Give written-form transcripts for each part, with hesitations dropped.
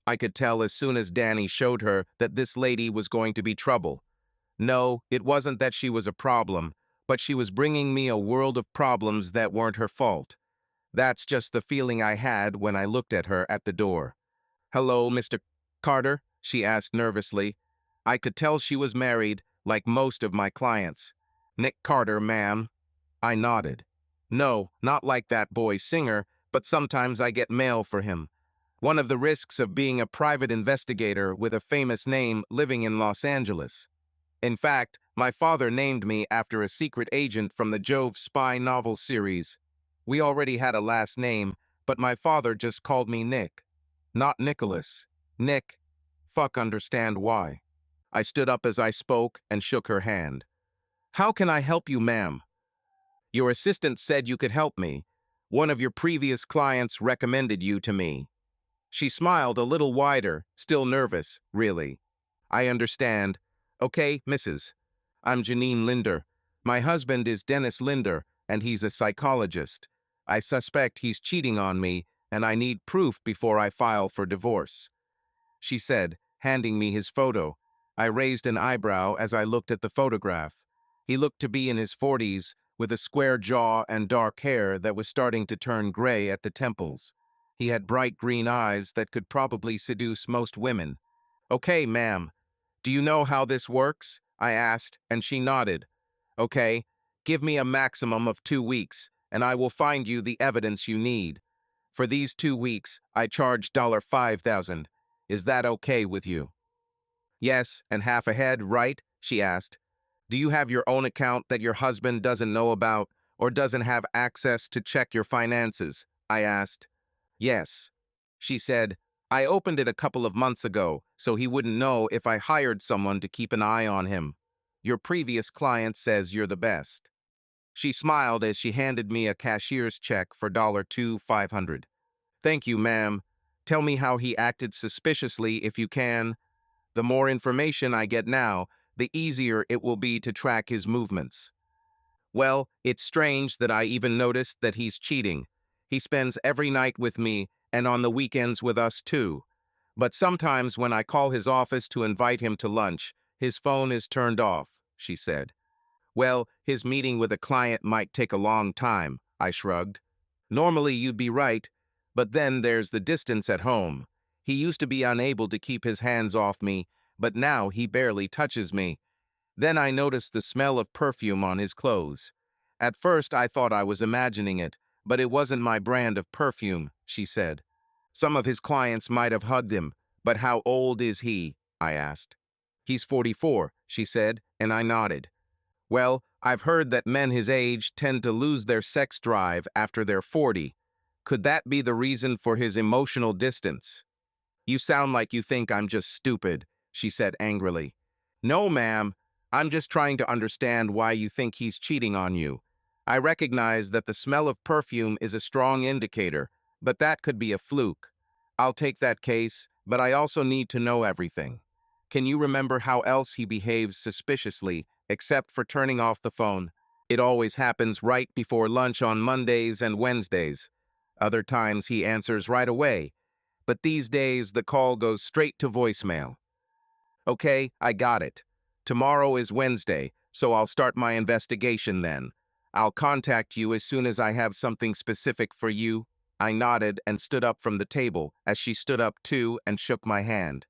I could tell as soon as Danny showed her that this lady was going to be trouble. No, it wasn't that she was a problem, but she was bringing me a world of problems that weren't her fault. That's just the feeling I had when I looked at her at the door. "Hello, Mr. Carter?" she asked nervously. I could tell she was married, like most of my clients. "Nick Carter, ma'am." I nodded. "No, not like that boy singer, but sometimes I get mail for him. One of the risks of being a private investigator with a famous name living in Los Angeles. In fact, my father named me after a secret agent from the Jove spy novel series. We already had a last name, but my father just called me Nick. Not Nicholas. Nick. Fuck understand why." I stood up as I spoke and shook her hand. "How can I help you, ma'am?" "Your assistant said you could help me. One of your previous clients recommended you to me." She smiled a little wider, still nervous, really. "I understand. Okay, Mrs. I'm Janine Linder. My husband is Dennis Linder, and he's a psychologist. I suspect he's cheating on me, and I need proof before I file for divorce," she said, handing me his photo. I raised an eyebrow as I looked at the photograph. He looked to be in his 40s, with a square jaw and dark hair that was starting to turn gray at the temples. He had bright green eyes that could probably seduce most women. "Okay, ma'am. Do you know how this works?" I asked, and she nodded. "Okay, give me a maximum of 2 weeks, and I will find you the evidence you need. For these 2 weeks, I charge $5,000. Is that okay with you?" "Yes, and half ahead, right?" she asked. "Do you have your own account that your husband doesn't know about or doesn't have access to check your finances?" I asked. "Yes," she said. "I opened it a couple of months ago, so he wouldn't know if I hired someone to keep an eye on him. Your previous client says you're the best." She smiled as she handed me a cashier's check for $2,500. "Thank you, ma'am. Tell me how he acted suspiciously if you can. The more information I get now, the easier it will be to track his movements." "Well, it's strange that I even noticed that he's cheating. He spends every night with me and on the weekends with us too. But sometimes when I call his office to invite him to lunch, his phone is turned off," she said. "Well, his meeting with a client might take a long time," I shrugged. "Normally you'd be right, but then there's the distance at home. He used to be unable to keep his hands off me, but now he barely touches me." Then I noticed the smell of perfume on his clothes. "At first I thought I was imagining it, but it wasn't my brand of perfume," she said. "Some of his clients might have hugged him, but how old is he?" I asked. "He's 44, she said, and I nodded. "Well, I've heard that men his age tend to lose their sex drive after they're 40. Could that be the reason for his emotional distance?" "You sound like you think I'm just stupid," she said angrily. "No, ma'am. I'm just trying to understand why you think he's cheating on you. I recognize that the smell of perfume is a strong indicator, but that could be a fluke. I'll take that case, but I also need to know everything. Can you remember how else he behaves suspiciously, except for turning off the phone? It always happens right before lunch on Mondays and Wednesdays. Other times he answers right away, but these days the call goes straight to voicemail." "Okay, I got it. Tomorrow is Wednesday, so I'll start my investigation then. I'll contact you as soon as I have something specific for you." I nodded and stood up from the table as she stood up too and shook my hand.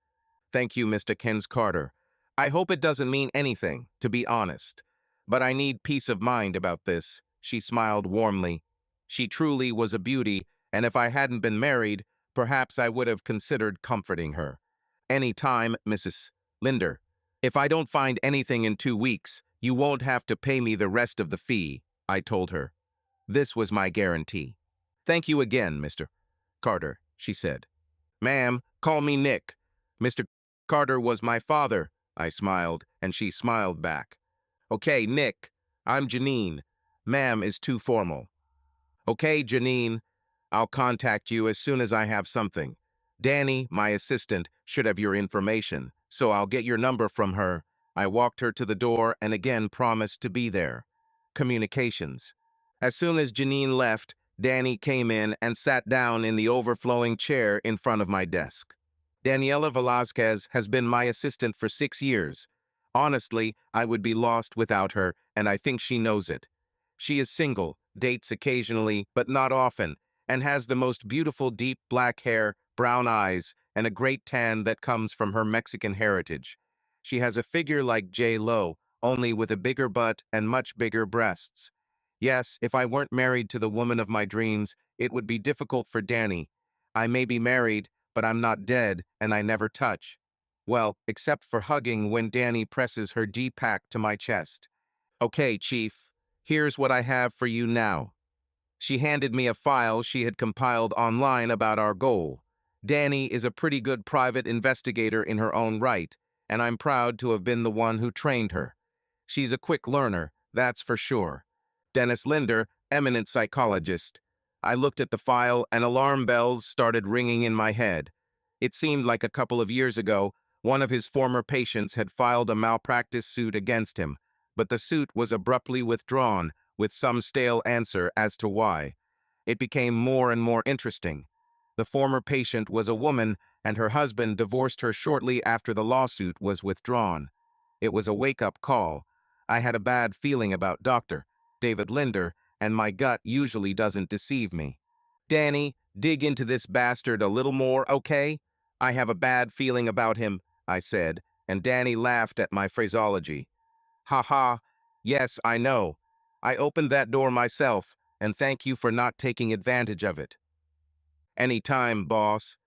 "Thank you, Mr. Kens Carter. I hope it doesn't mean anything, to be honest. But I need peace of mind about this." She smiled warmly. She truly was a beauty, and if I hadn't been married, perhaps I would have considered comforting her. "Any time, Mrs. Linder. If I don't find anything in 2 weeks, you won't have to pay me the rest of the fee," I told her. This was my guarantee. "Thank you again, Mr. Carter," she said. "Ma'am, call me Nick. Mr. Carter was my father," I smiled, and she smiled back. "Okay, Nick. I'm Janine. Ma'am is too formal." "Okay, Janine. I'll contact you as soon as I have something. Danny, my assistant, should have your information, so I'll get your number from her." I walked her to the door and again promised to be there. Communications. As soon as Janine left, Danny came in and sat down in the overflowing chair in front of my desk. Daniela Velazquez has been my assistant for 6 years. Honestly, I would be lost without her, and I think she knows it. She is single, dates occasionally, but not often, and has the most beautiful deep black hair, brown eyes, and a great tan that comes from her Mexican heritage. She has a figure like J-Lo, only with a bigger butt and much bigger breasts. Yes, if I weren't married to the woman of my dreams, it would be difficult for Danny. I may be married, but I'm not dead, and I never touch. Well, except for hugging when Danny presses her D-pack to my chest. Okay, Chief, here's what I have for you now. She handed me a file she had compiled online about our goal. Danny is a pretty good private investigator in her own right, and I'm proud to have been the one who trained her. She's a quick learner, that's for sure. Dennis Linder, eminent psychologist. I looked at the file and alarm bells started ringing in my head. It seemed like a couple of years ago, one of his former patients had filed a malpractice suit against him, but the suit was abruptly withdrawn, with some stale answer as to why. It became more and more interesting. The former patient was a woman, and her husband divorced her shortly after the lawsuit was withdrawn. It was a wake-up call. I had a bad feeling about Dr. David Linder, and my gut usually doesn't deceive me. Danny, dig into this bastard a little more, okay? I have a bad feeling about him, I said, and Danny laughed at my phraseology. Ha ha, yes, I know. I opened that door myself, and thank you for not taking advantage of it. Any time, boss.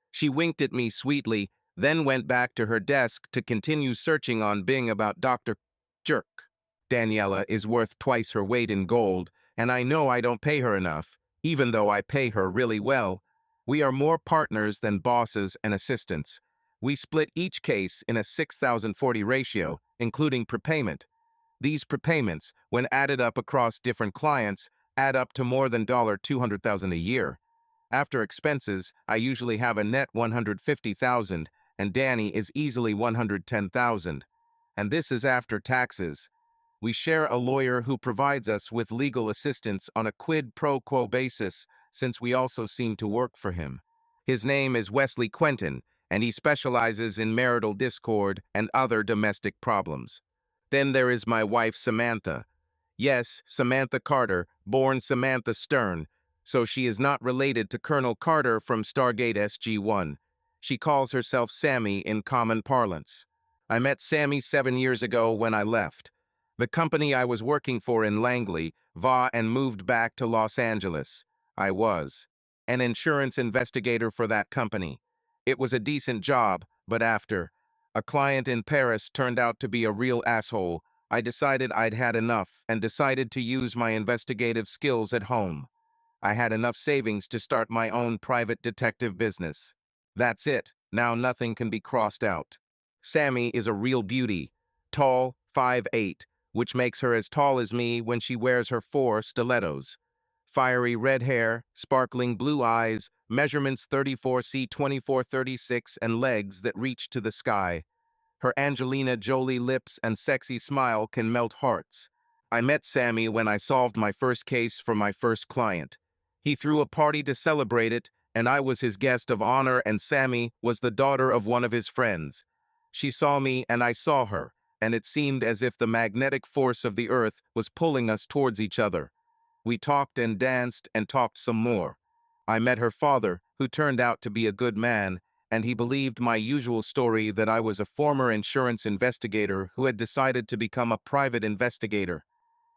She winked at me sweetly, then went back to her desk to continue searching on Bing about Dr. Jerk. Daniela is worth twice her weight in gold, and I know I don't pay her enough, even though I pay her really well. We are more partners than bosses and assistants. We split each case in a 6,040 ratio, including prepayment. These prepayments, when added up across different clients, add up to more than $200,000 a year. After expenses, I usually have a net $150,000, and Danny is easily $110,000. And this is after taxes. We share a lawyer who provides us with legal assistance on a quid pro quo basis, since we also seem to work for him. His name is Wesley Quentin, and he specializes in marital discord and other domestic problems. Then there is my wife, Samantha. Yes, Samantha Carter, born Samantha Stern, so she is not related to Colonel Carter from Stargate SG-1. She calls herself Sammy in common parlance. I met Sammy 7 years ago when I left the company I was working for in Langley, VA, and moved back to Los Angeles. I was an insurance investigator for that company. It was a decent job, but after a client in Paris turned out to be a real asshole, I decided I'd had enough and decided to use my investigative skills at home. I had enough savings to start my own private detective business. That's it. Now nothing can be crossed out. Sammy is a real beauty. Tall, 5'8", which makes her as tall as me when she wears her 4 stilettos. Fiery red hair, sparkling blue eyes, measurements 34C 2436, and legs that reach to the sky. Her Angelina Jolie lips and sexy smile can melt hearts. I met Sammy when I solved my first case for my first client. He threw a party to celebrate it, and I was his guest of honor, and Sammy was the daughter of one of his friends. She saw me and I saw her, and it seemed as if the magnetic force of the earth was pulling us towards each other. We talked and danced and talked some more. I met her father, who turned out to be a good man, and he believed my usual story that I was a former insurance investigator who had decided to become a private investigator.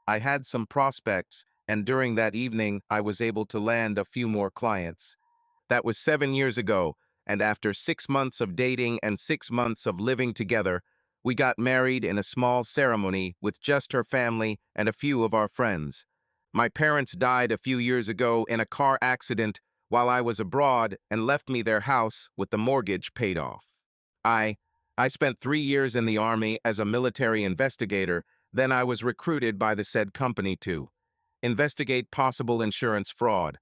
I had some prospects, and during that evening I was able to land a few more clients. That was 7 years ago, and after 6 months of dating and 6 months of living together, we got married in a small ceremony with just her family and a few of our friends. My parents died a few years ago in a car accident while I was abroad and left me their house with the mortgage paid off. I spent 3 years in the Army as a military investigator. Then I was recruited by the said company to investigate possible insurance fraud.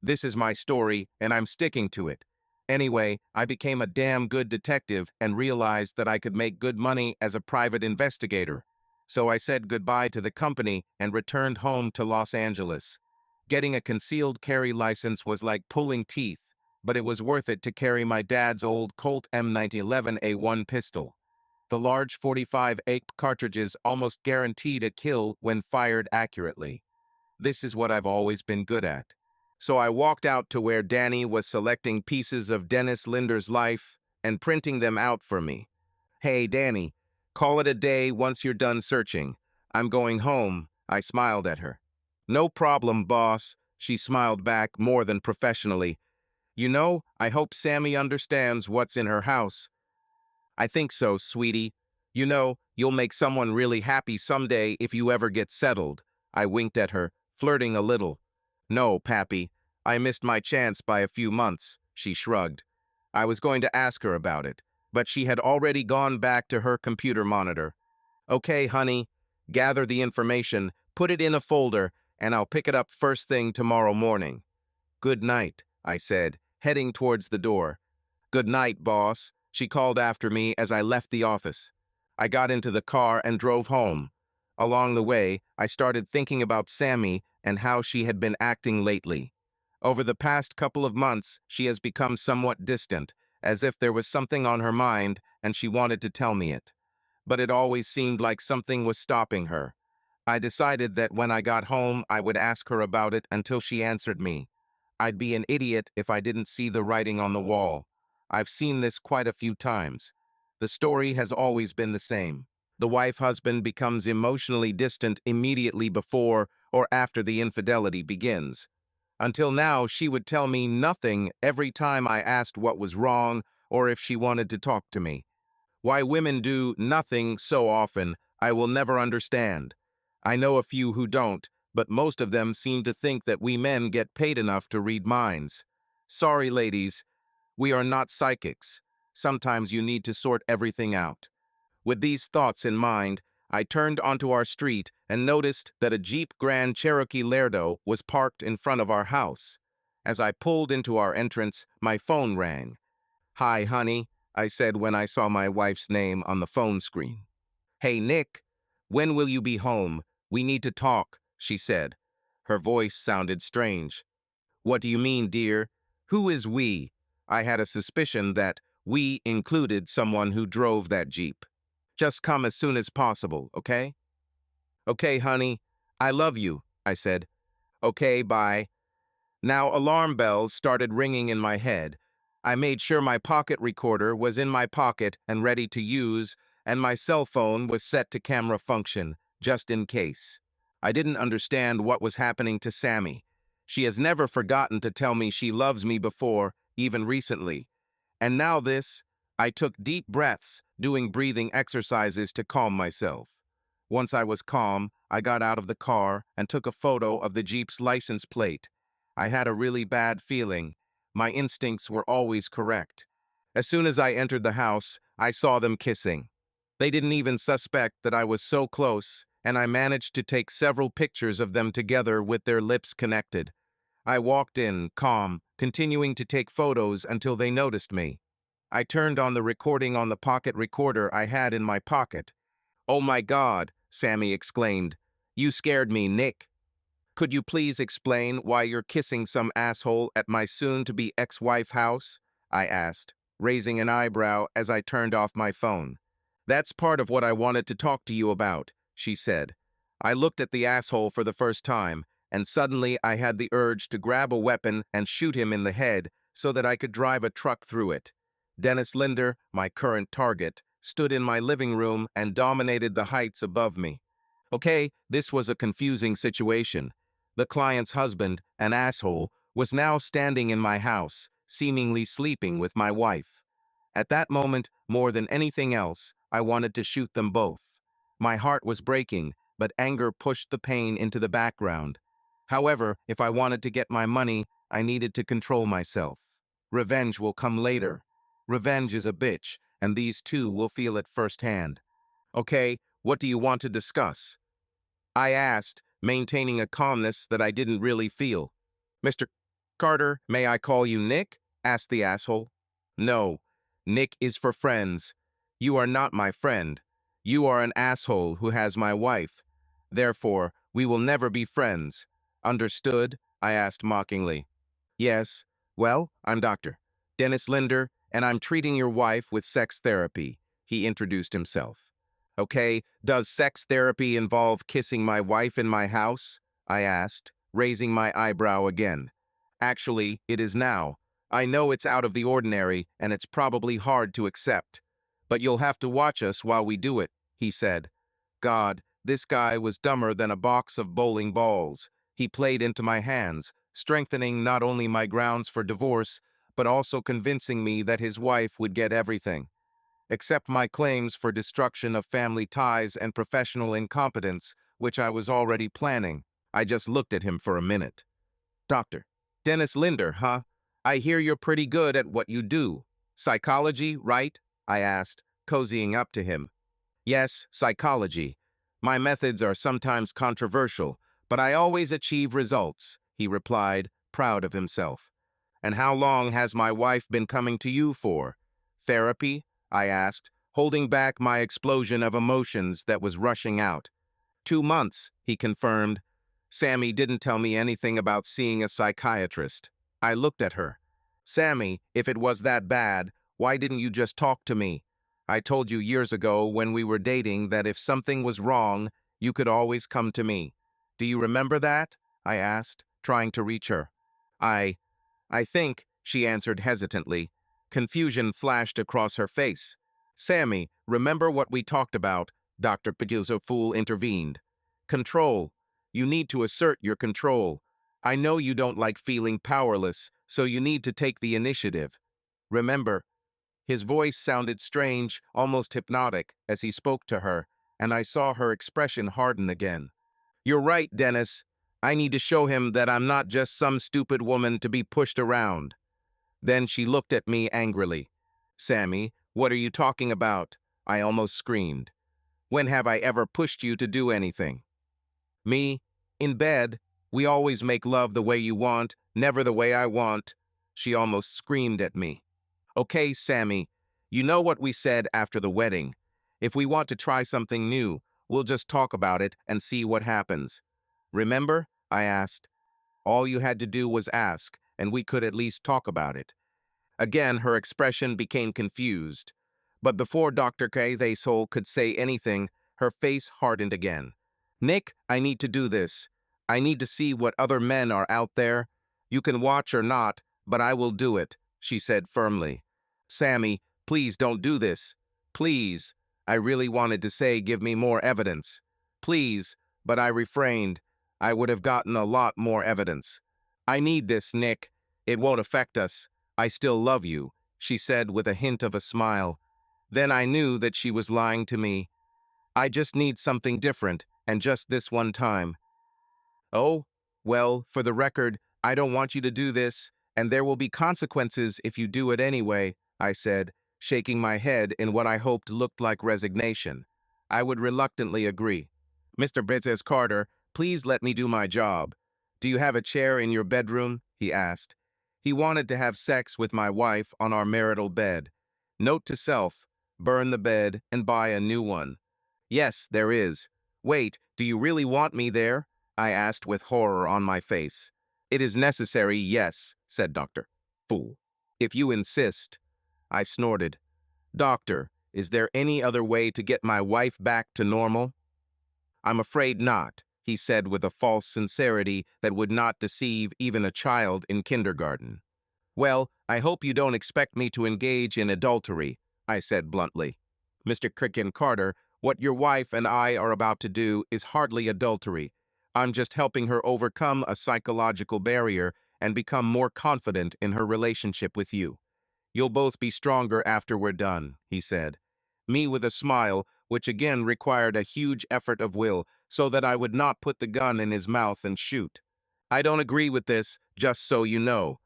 This is my story, and I'm sticking to it. Anyway, I became a damn good detective and realized that I could make good money as a private investigator. So I said goodbye to the company and returned home to Los Angeles. Getting a concealed carry license was like pulling teeth. but it was worth it to carry my dad's old Colt M1911A1 pistol. The large 45 APE cartridges almost guaranteed a kill when fired accurately. This is what I've always been good at. So I walked out to where Danny was selecting pieces of Dennis Linder's life and printing them out for me. Hey, Danny, call it a day once you're done searching. I'm going home, I smiled at her. No problem, boss, she smiled back more than professionally. You know, I hope Sammy understands what's in her house. I think so, sweetie. You know, you'll make someone really happy someday if you ever get settled. I winked at her, flirting a little. No, Pappy, I missed my chance by a few months, she shrugged. I was going to ask her about it, but she had already gone back to her computer monitor. Okay, honey, gather the information, put it in a folder, and I'll pick it up first thing tomorrow morning. Good night, I said, heading towards the door. Good night, boss, she called after me as I left the office. I got into the car and drove home. Along the way, I started thinking about Sammy and how she had been acting lately. Over the past couple of months, she has become somewhat distant, as if there was something on her mind and she wanted to tell me it. But it always seemed like something was stopping her. I decided that when I got home, I would ask her about it until she answered me. I'd be an idiot if I didn't see the writing on the wall. I've seen this quite a few times. The story has always been the same. The wife-husband becomes emotionally distant immediately before or after the infidelity begins. Until now, she would tell me nothing every time I asked what was wrong or if she wanted to talk to me. Why women do nothing so often, I will never understand. I know a few who don't, but most of them seem to think that we men get paid enough to read minds. Sorry, ladies, we are not psychics. Sometimes you need to sort everything out. With these thoughts in mind, I turned onto our street and noticed that a Jeep Grand Cherokee Laredo was parked in front of our house. As I pulled into our entrance, my phone rang. Hi, honey, I said when I saw my wife's name on the phone screen. Hey, Nick, when will you be home? We need to talk, she said. Her voice sounded strange. What do you mean, dear? Who is we? I had a suspicion that we included someone who drove that Jeep. Just come as soon as possible, okay? Okay, honey. I love you, I said. Okay, bye. Now alarm bells started ringing in my head. I made sure my pocket recorder was in my pocket and ready to use, and my cell phone was set to camera function, just in case. I didn't understand what was happening to Sammy. She has never forgotten to tell me she loves me before, even recently. And now this, I took deep breaths, doing breathing exercises to calm myself. Once I was calm, I got out of the car and took a photo of the Jeep's license plate. I had a really bad feeling. My instincts were always correct. As soon as I entered the house, I saw them kissing. They didn't even suspect that I was so close, and I managed to take several pictures of them together with their lips connected. I walked in, calm, continuing to take photos until they noticed me. I turned on the recording on the pocket recorder I had in my pocket. Oh my God, Sammy exclaimed. You scared me, Nick. Could you please explain why you're kissing some asshole at my soon-to-be ex-wife house? I asked, raising an eyebrow as I turned off my phone. That's part of what I wanted to talk to you about, she said. I looked at the asshole for the first time, and suddenly I had the urge to grab a weapon and shoot him in the head so that I could drive a truck through it. Dennis Linder, my current target, stood in my living room and dominated the heights above me. Okay, this was a confusing situation. The client's husband, an asshole, was now standing in my house, seemingly sleeping with my wife. At that moment, more than anything else, I wanted to shoot them both. My heart was breaking, but anger pushed the pain into the background. However, if I wanted to get my money, I needed to control myself. Revenge will come later. Revenge is a bitch, and these two will feel it firsthand. Okay, what do you want to discuss? I asked, maintaining a calmness that I didn't really feel. Mr. Carter, may I call you Nick? Asked the asshole. No, Nick is for friends. You are not my friend. You are an asshole who has my wife. Therefore, we will never be friends. Understood? I asked mockingly. Yes, Well, I'm Dr. Dennis Linder, and I'm treating your wife with sex therapy, he introduced himself. Okay, does sex therapy involve kissing my wife in my house? I asked, raising my eyebrow again. Actually, it is now. I know it's out of the ordinary, and it's probably hard to accept. But you'll have to watch us while we do it, he said. God, this guy was dumber than a box of bowling balls. He played into my hands, strengthening not only my grounds for divorce, but also convincing me that his wife would get everything, except my claims for destruction of family ties and professional incompetence, which I was already planning. I just looked at him for a minute. Doctor, Dennis Linder, huh? I hear you're pretty good at what you do. Psychology, right? I asked, cozying up to him. Yes, psychology. My methods are sometimes controversial, but I always achieve results, he replied, proud of himself. And how long has my wife been coming to you for? Therapy? I asked, holding back my explosion of emotions that was rushing out. 2 months, he confirmed. Sammy didn't tell me anything about seeing a psychiatrist. I looked at her. Sammy, if it was that bad, why didn't you just talk to me? I told you years ago when we were dating that if something was wrong, you could always come to me. Do you remember that? I asked, trying to reach her. I I think, she answered hesitantly. Confusion flashed across her face. Sammy, remember what we talked about, Dr. Fool intervened. Control. You need to assert your control. I know you don't like feeling powerless, so you need to take the initiative. Remember, his voice sounded strange, almost hypnotic, as he spoke to her, and I saw her expression harden again. You're right, Dennis. I need to show him that I'm not just some stupid woman to be pushed around. Then she looked at me angrily. Sammy, what are you talking about? I almost screamed. When have I ever pushed you to do anything? Me? In bed. We always make love the way you want, never the way I want. She almost screamed at me. Okay, Sammy, you know what we said after the wedding. If we want to try something new, we'll just talk about it and see what happens. Remember? I asked. All you had to do was ask, and we could at least talk about it. Again, her expression became confused. But before Dr. Soul could say anything, her face hardened again. Nick, I need to do this. I need to see what other men are out there. You can watch or not, but I will do it, she said firmly. Sammy, please don't do this. Please. I really wanted to say give me more evidence. Please, but I refrained. I would have gotten a lot more evidence. I need this, Nick. It won't affect us. I still love you, she said with a hint of a smile. Then I knew that she was lying to me. I just need something different, and just this one time. Oh, well, for the record, I don't want you to do this, and there will be consequences if you do it anyway, I said, shaking my head in what I hoped looked like resignation. I would reluctantly agree. Mr. Princess Carter, please let me do my job. Do you have a chair in your bedroom? He asked. He wanted to have sex with my wife on our marital bed. Note to self, burn the bed and buy a new one. Yes, there is. Wait, do you really want me there? I asked with horror on my face. It is necessary, yes, said Dr. Fool. If you insist. I snorted. Doctor, is there any other way to get my wife back to normal? I'm afraid not, he said with a false sincerity that would not deceive even a child in kindergarten. Well, I hope you don't expect me to engage in adultery, I said bluntly. Mr. Cricken Carter, what your wife and I are about to do is hardly adultery. I'm just helping her overcome a psychological barrier and become more confident in her relationship with you. You'll both be stronger after we're done, he said. Me with a smile, which again required a huge effort of will, so that I would not put the gun in his mouth and shoot. I don't agree with this, just so you know.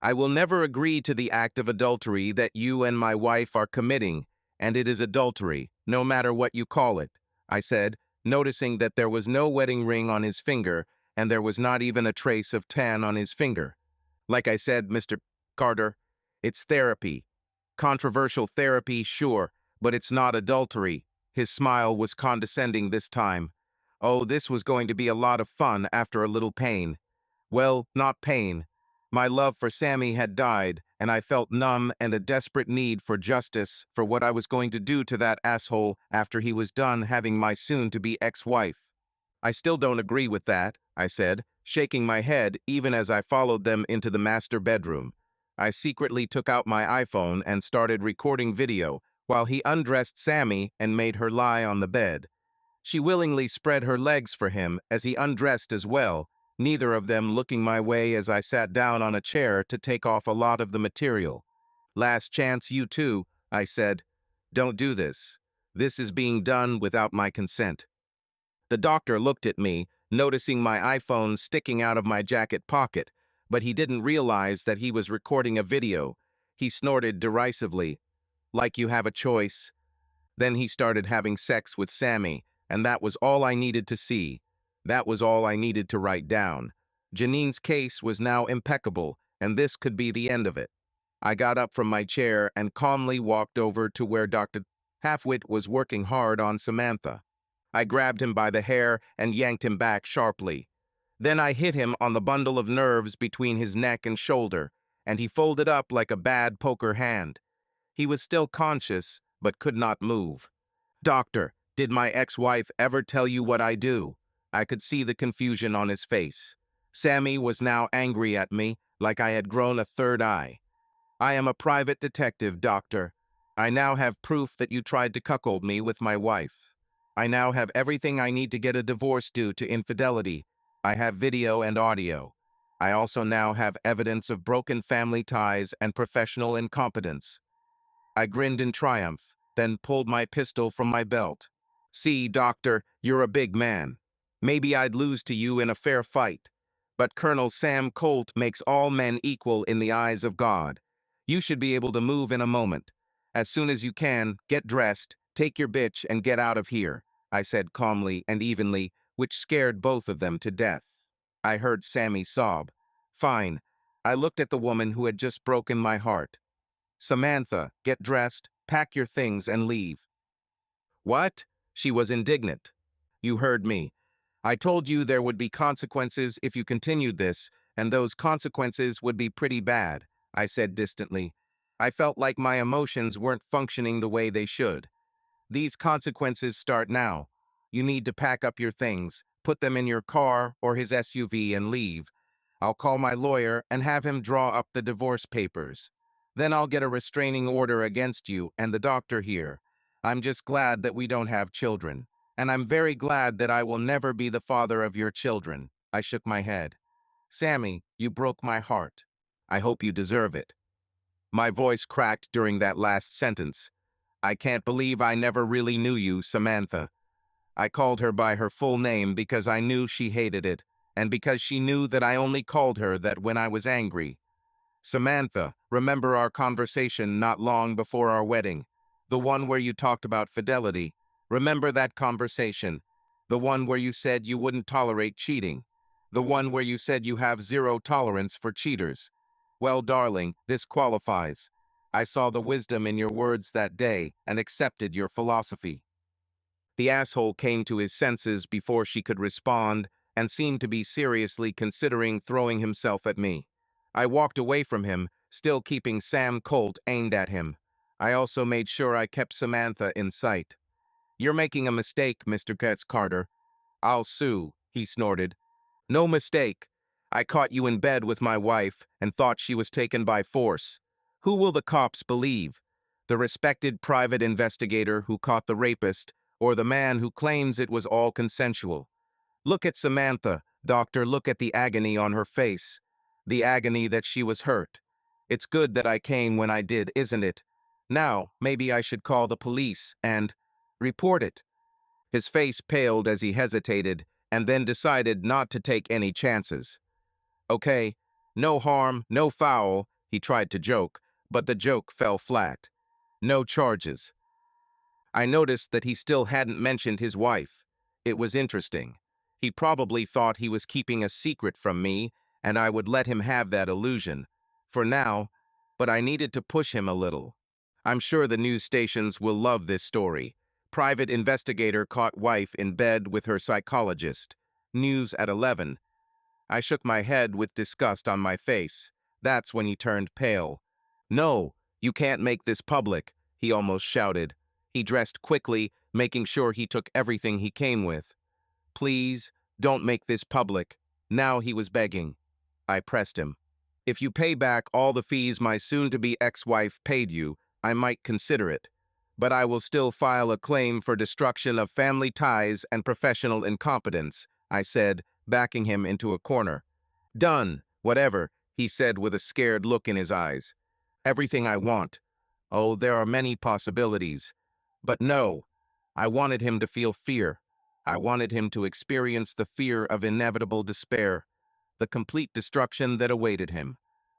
I will never agree to the act of adultery that you and my wife are committing, and it is adultery, no matter what you call it, I said, noticing that there was no wedding ring on his finger, and there was not even a trace of tan on his finger. Like I said, Mr. Carter, it's therapy. Controversial therapy, sure, but it's not adultery. His smile was condescending this time. Oh, this was going to be a lot of fun after a little pain. Well, not pain. My love for Sammy had died, and I felt numb and a desperate need for justice for what I was going to do to that asshole after he was done having my soon-to-be ex-wife. I still don't agree with that, I said, shaking my head even as I followed them into the master bedroom. I secretly took out my iPhone and started recording video while he undressed Sammy and made her lie on the bed. She willingly spread her legs for him as he undressed as well, neither of them looking my way as I sat down on a chair to take off a lot of the material. "Last chance, you two," I said. "Don't do this. This is being done without my consent." The doctor looked at me, noticing my iPhone sticking out of my jacket pocket, but he didn't realize that he was recording a video. He snorted derisively, "Like you have a choice." Then he started having sex with Sammy, and that was all I needed to see. That was all I needed to write down. Janine's case was now impeccable, and this could be the end of it. I got up from my chair and calmly walked over to where Dr. Halfwit was working hard on Samantha. I grabbed him by the hair and yanked him back sharply. Then I hit him on the bundle of nerves between his neck and shoulder, and he folded up like a bad poker hand. He was still conscious, but could not move. "Doctor, did my ex-wife ever tell you what I do?" I could see the confusion on his face. Sammy was now angry at me, like I had grown a third eye. "I am a private detective, doctor. I now have proof that you tried to cuckold me with my wife. I now have everything I need to get a divorce due to infidelity. I have video and audio. I also now have evidence of broken family ties and professional incompetence." I grinned in triumph, then pulled my pistol from my belt. "See, doctor, you're a big man. Maybe I'd lose to you in a fair fight. But Colonel Sam Colt makes all men equal in the eyes of God. You should be able to move in a moment. As soon as you can, get dressed, take your bitch, and get out of here," I said calmly and evenly, which scared both of them to death. I heard Sammy sob. "Fine." I looked at the woman who had just broken my heart. "Samantha, get dressed, pack your things, and leave." "What?" She was indignant. "You heard me. I told you there would be consequences if you continued this, and those consequences would be pretty bad," I said distantly. I felt like my emotions weren't functioning the way they should. "These consequences start now. You need to pack up your things, put them in your car or his SUV and leave. I'll call my lawyer and have him draw up the divorce papers. Then I'll get a restraining order against you and the doctor here. I'm just glad that we don't have children. And I'm very glad that I will never be the father of your children." I shook my head. "Sammy, you broke my heart. I hope you deserve it." My voice cracked during that last sentence. "I can't believe I never really knew you, Samantha." I called her by her full name because I knew she hated it, and because she knew that I only called her that when I was angry. "Samantha, remember our conversation not long before our wedding? The one where you talked about fidelity. Remember that conversation? The one where you said you wouldn't tolerate cheating? The one where you said you have zero tolerance for cheaters? Well, darling, this qualifies. I saw the wisdom in your words that day and accepted your philosophy." The asshole came to his senses before she could respond and seemed to be seriously considering throwing himself at me. I walked away from him, still keeping Sam Colt aimed at him. I also made sure I kept Samantha in sight. "You're making a mistake, Mr. Getz Carter." "I'll sue," he snorted. "No mistake. I caught you in bed with my wife and thought she was taken by force. Who will the cops believe? The respected private investigator who caught the rapist, or the man who claims it was all consensual? Look at Samantha, doctor, look at the agony on her face. The agony that she was hurt. It's good that I came when I did, isn't it? Now, maybe I should call the police and report it." His face paled as he hesitated, and then decided not to take any chances. "Okay, no harm, no foul," he tried to joke, but the joke fell flat. "No charges." I noticed that he still hadn't mentioned his wife. It was interesting. He probably thought he was keeping a secret from me, and I would let him have that illusion. For now, but I needed to push him a little. "I'm sure the news stations will love this story. Private investigator caught wife in bed with her psychologist. News at 11. I shook my head with disgust on my face. That's when he turned pale. "No, you can't make this public," he almost shouted. He dressed quickly, making sure he took everything he came with. "Please, don't make this public." Now he was begging. I pressed him. "If you pay back all the fees my soon-to-be ex-wife paid you, I might consider it. But I will still file a claim for destruction of family ties and professional incompetence," I said, backing him into a corner. "Done, whatever," he said with a scared look in his eyes. "Everything I want. Oh, there are many possibilities. But no, I wanted him to feel fear. I wanted him to experience the fear of inevitable despair, the complete destruction that awaited him.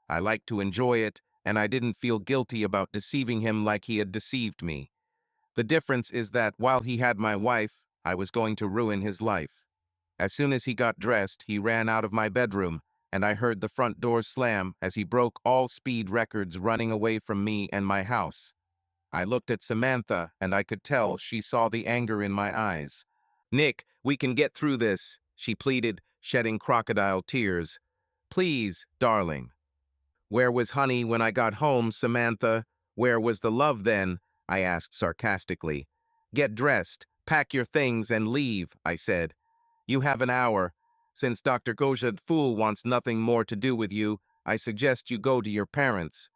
I liked to enjoy it, and I didn't feel guilty about deceiving him like he had deceived me. The difference is that while he had my wife, I was going to ruin his life. As soon as he got dressed, he ran out of my bedroom, and I heard the front door slam as he broke all speed records running away from me and my house. I looked at Samantha, and I could tell she saw the anger in my eyes. "Nick, we can get through this," she pleaded, shedding crocodile tears. "Please, darling." "Where was honey when I got home, Samantha? Where was the love then?" I asked sarcastically. "Get dressed, pack your things, and leave," I said. "You have an hour. Since Dr. Gojad Fool wants nothing more to do with you, I suggest you go to your parents."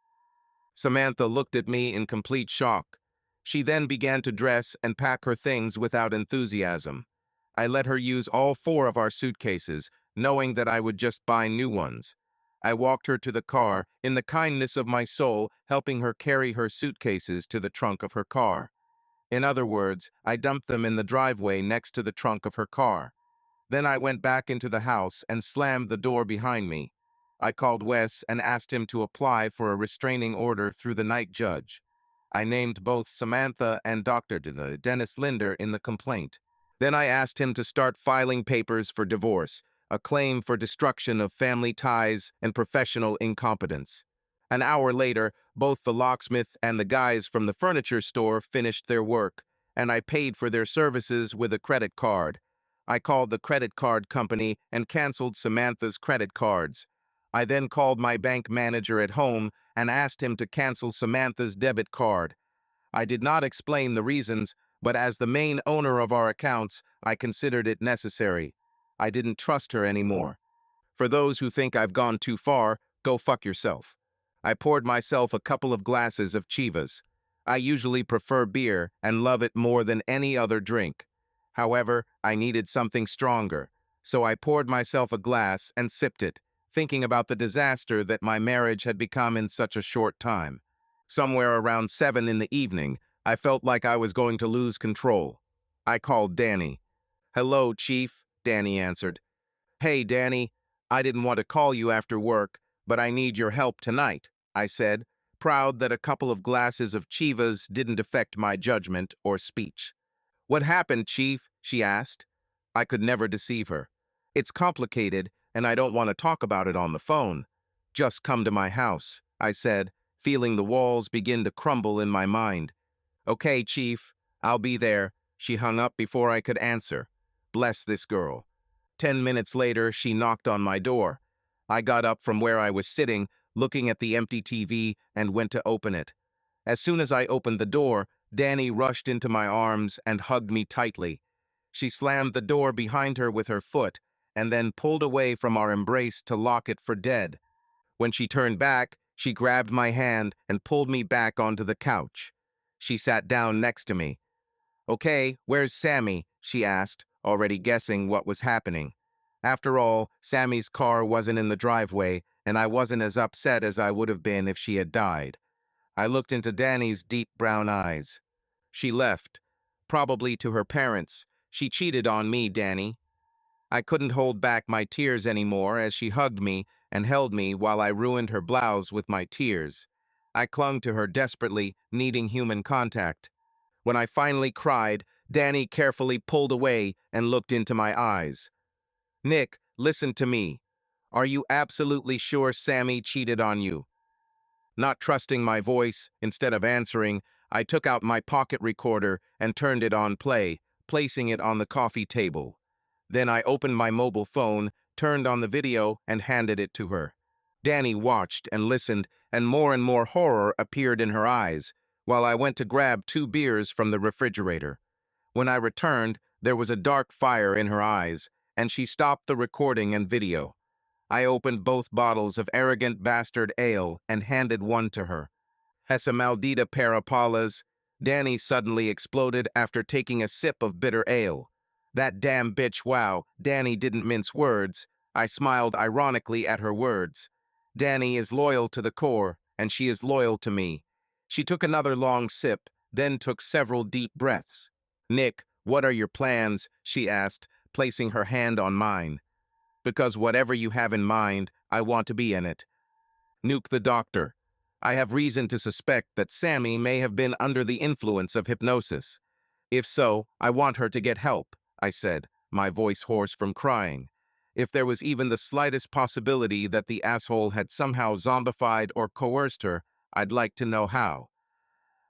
Samantha looked at me in complete shock. She then began to dress and pack her things without enthusiasm. I let her use all 4 of our suitcases, knowing that I would just buy new ones. I walked her to the car, in the kindness of my soul, helping her carry her suitcases to the trunk of her car. In other words, I dumped them in the driveway next to the trunk of her car. Then I went back into the house and slammed the door behind me. I called Wes and asked him to apply for a restraining order through the night judge. I named both Samantha and Dr. Dennis Linder in the complaint. Then I asked him to start filing papers for divorce, a claim for destruction of family ties and professional incompetence. An hour later, both the locksmith and the guys from the furniture store finished their work, and I paid for their services with a credit card. I called the credit card company and canceled Samantha's credit cards. I then called my bank manager at home and asked him to cancel Samantha's debit card. I did not explain the reasons, but as the main owner of our accounts, I considered it necessary. I didn't trust her anymore. For those who think I've gone too far, go fuck yourself. I poured myself a couple of glasses of Chivas. I usually prefer beer and love it more than any other drink. However, I needed something stronger, so I poured myself a glass and sipped it, thinking about the disaster that my marriage had become in such a short time. Somewhere around 7 in the evening, I felt like I was going to lose control. I called Danny. "Hello, Chief," Danny answered. "Hey, Danny, I didn't want to call you after work, but I need your help tonight," I said, proud that a couple of glasses of Chivas didn't affect my judgment or speech. "What happened, Chief?" she asked. I could never deceive her. "It's complicated, and I don't want to talk about it on the phone." "Just come to my house," I said, feeling the walls begin to crumble in my mind. "Okay, Chief, I'll be there." She hung up before I could answer. Bless this girl. 10 minutes later, she knocked on my door. I got up from where I was sitting, looking at the empty TV, and went to open it. As soon as I opened the door, Danny rushed into my arms and hugged me tightly. She slammed the door behind her with her foot, and then pulled away from our embrace to lock it for dead. When she turned back, she grabbed my hand and pulled me back onto the couch. She sat down next to me. "Okay, where's Sammy?" she asked, already guessing what was happening. After all, Sammy's car wasn't in the driveway, and I wasn't as upset as I would have been if she had died. I looked into Danny's deep brown eyes. "She left. Probably to her parents. She cheated on me, Danny." I couldn't hold back my tears anymore as she hugged me and held me while I ruined her blouse with my tears. I clung to her desperately, needing human contact. When I finally cried, Danny carefully pulled away and looked into my eyes. "Nick, listen to me. Are you absolutely sure Sammy cheated on you?" Not trusting my voice, instead of answering, I took out my pocket recorder and turned it on play, placing it on the coffee table. Then I opened my mobile phone, turned on the video, and handed it to her. Danny watched and listened, and more horror appeared in her eyes, while I went to grab 2 beers from the refrigerator. When I returned, there was a dark fire in her eyes, and she stopped the recording and video. I opened both bottles of arrogant bastard ale and handed one to her. Esa maldita para palas, Danny suddenly exploded after taking a sip of bitter ale. That damn bitch, wow, Danny didn't mince words. I smiled ironically at her words. Danny is loyal to the core, and she is loyal to me. She took another long sip, then took several deep breaths. Nick, what are your plans? She asked, placing her hand on mine. Because whatever you have in mind, I want to be in it. Nuke the doctor. I have reason to suspect that Sammy may have been under the influence of hypnosis. If so, I want her to get help, I said, my voice hoarse from crying. If there was even the slightest possibility that the asshole had somehow zombified or coerced her, I'd like to know how.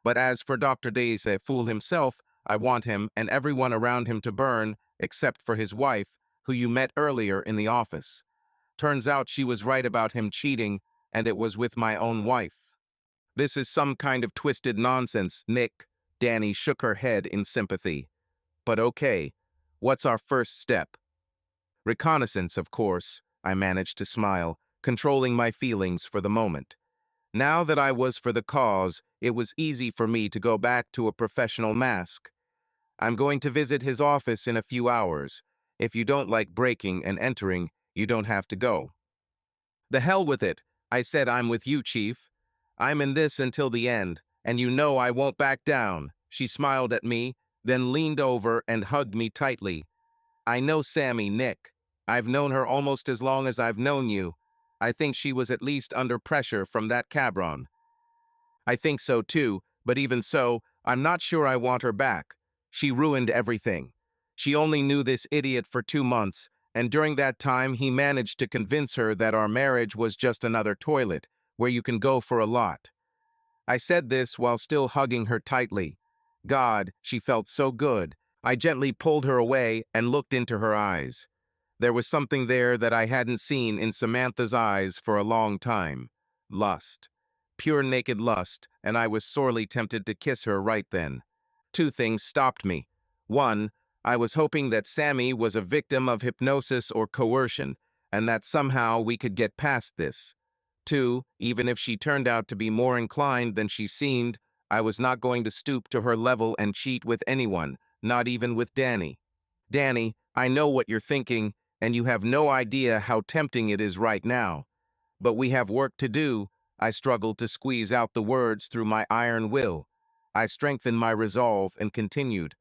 But as for Dr. Days, a fool himself, I want him and everyone around him to burn, except for his wife, who you met earlier in the office. Turns out she was right about him cheating, and it was with my own wife. This is some kind of twisted nonsense, Nick. Danny shook her head in sympathy. But okay, what's our first step? Reconnaissance, of course, I managed to smile, controlling my feelings for the moment. Now that I was for the cause, it was easy for me to go back to a professional mask. I'm going to visit his office in a few hours. If you don't like breaking and entering, you don't have to go. The hell with it. I said I'm with you, Chief. I'm in this until the end, and you know I won't back down. She smiled at me, then leaned over and hugged me tightly. I know Sammy, Nick. I've known her almost as long as I've known you. I think she was at least under pressure from that cabron. I think so too, but even so, I'm not sure I want her back. She ruined everything. She only knew this idiot for 2 months, and during that time he managed to convince her that our marriage was just another toilet, where you can go for a lot. I said this while still hugging her tightly. God, she felt so good. I gently pulled her away and looked into her eyes. There was something there that I hadn't seen in Samantha's eyes for a long time. Lust. Pure naked lust, and I was sorely tempted to kiss her right then. 2 things stopped me. 1, I was hoping that Sammy was a victim of hypnosis or coercion, and that somehow we could get past this. 2, even if she turned out to be more inclined than she seemed, I was not going to stoop to her level and cheat with anyone, not even with Danny. Danny, I know what you're thinking, and you have no idea how tempting it is right now. But we have work to do. I struggled to squeeze out the words through my iron will. I strengthened my resolve and continued.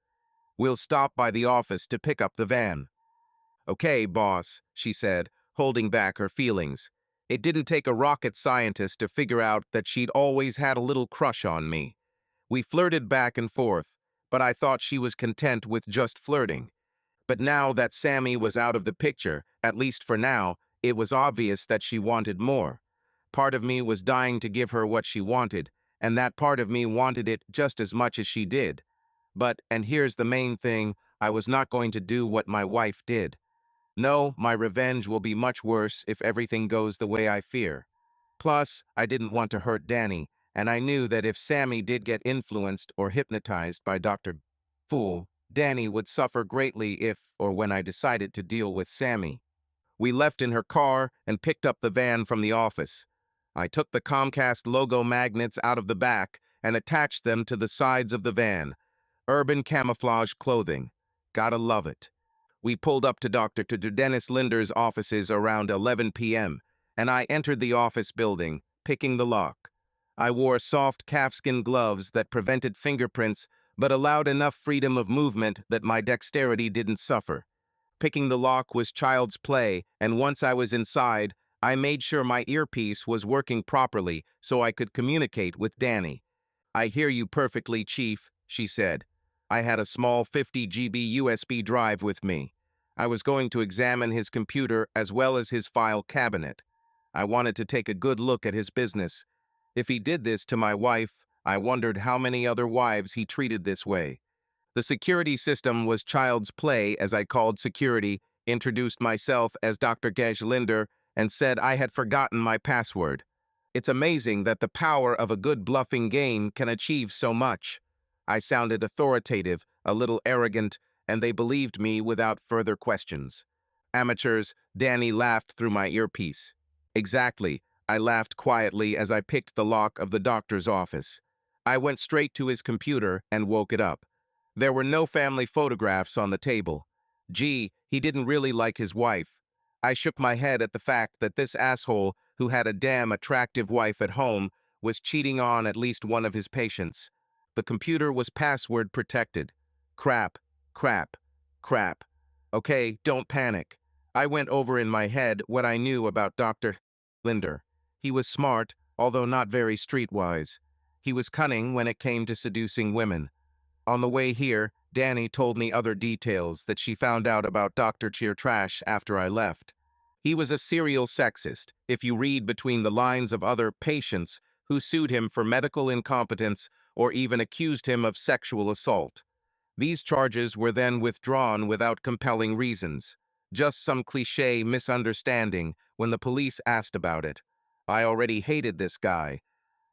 We'll stop by the office to pick up the van. Okay, boss, she said, holding back her feelings. It didn't take a rocket scientist to figure out that she'd always had a little crush on me. We flirted back and forth, but I thought she was content with just flirting. But now that Sammy was out of the picture, at least for now, it was obvious that she wanted more. Part of me was dying to give her what she wanted, and that part of me wanted it just as much as she did. But, and here's the main thing, I was not going to do what my wife did. No, my revenge will be much worse if everything goes the way I fear. Plus, I didn't want to hurt Danny, and I knew that if Sammy did get influenced or hypnotized by Dr. Fool, Danny would suffer greatly if or when I decided to deal with Sammy. We left in her car and picked up the van from the office. I took the Comcast logo magnets out of the back and attached them to the sides of the van. Urban camouflage clothing. Gotta love it. We pulled up to Dr. Dennis Linder's offices around 11 p.m., and I entered the office building, picking the lock. I wore soft calfskin gloves that prevented fingerprints but allowed enough freedom of movement that my dexterity didn't suffer. Picking the lock was child's play, and once I was inside, I made sure my earpiece was working properly so I could communicate with Danny. I hear you perfectly, Chief, she said. I had a small 50 GB USB drive with me. I was going to examine his computer as well as his file cabinet. I wanted to take a good look at his business. If he did this to my wife, I wondered how many other wives he treated this way. The security system was child's play as I called security, introduced myself as Dr. Linder, and said I had forgotten my password. It's amazing that the power of a good bluffing game can achieve so much. I sounded authoritative, a little arrogant, and they believed me without further questions. Amateurs, Danny laughed through my earpiece. Exactly, I laughed quietly as I picked the lock of the doctor's office. I went straight to his computer and woke it up. There were no family photographs on the table. Gee, he didn't really like his wife. I shook my head at the fact that this asshole, who had a damn attractive wife at home, was cheating on at least one of his patients. The computer was password protected. Crap, crap, crap. Okay, don't panic. I went over in my head what I knew about Dr. Linder. He was smart, although not very streetwise. He was cunning when it came to seducing women. On the way here, Danny told me other details that she found out about Dr. Cheer Trash after I left. He was a serial sexist, if you read between the lines of other patients who sued him for medical incompetence or even accused him of sexual assault. These charges were then withdrawn without compelling reasons, just some cliché misunderstanding when the police asked about it. I already hated this guy.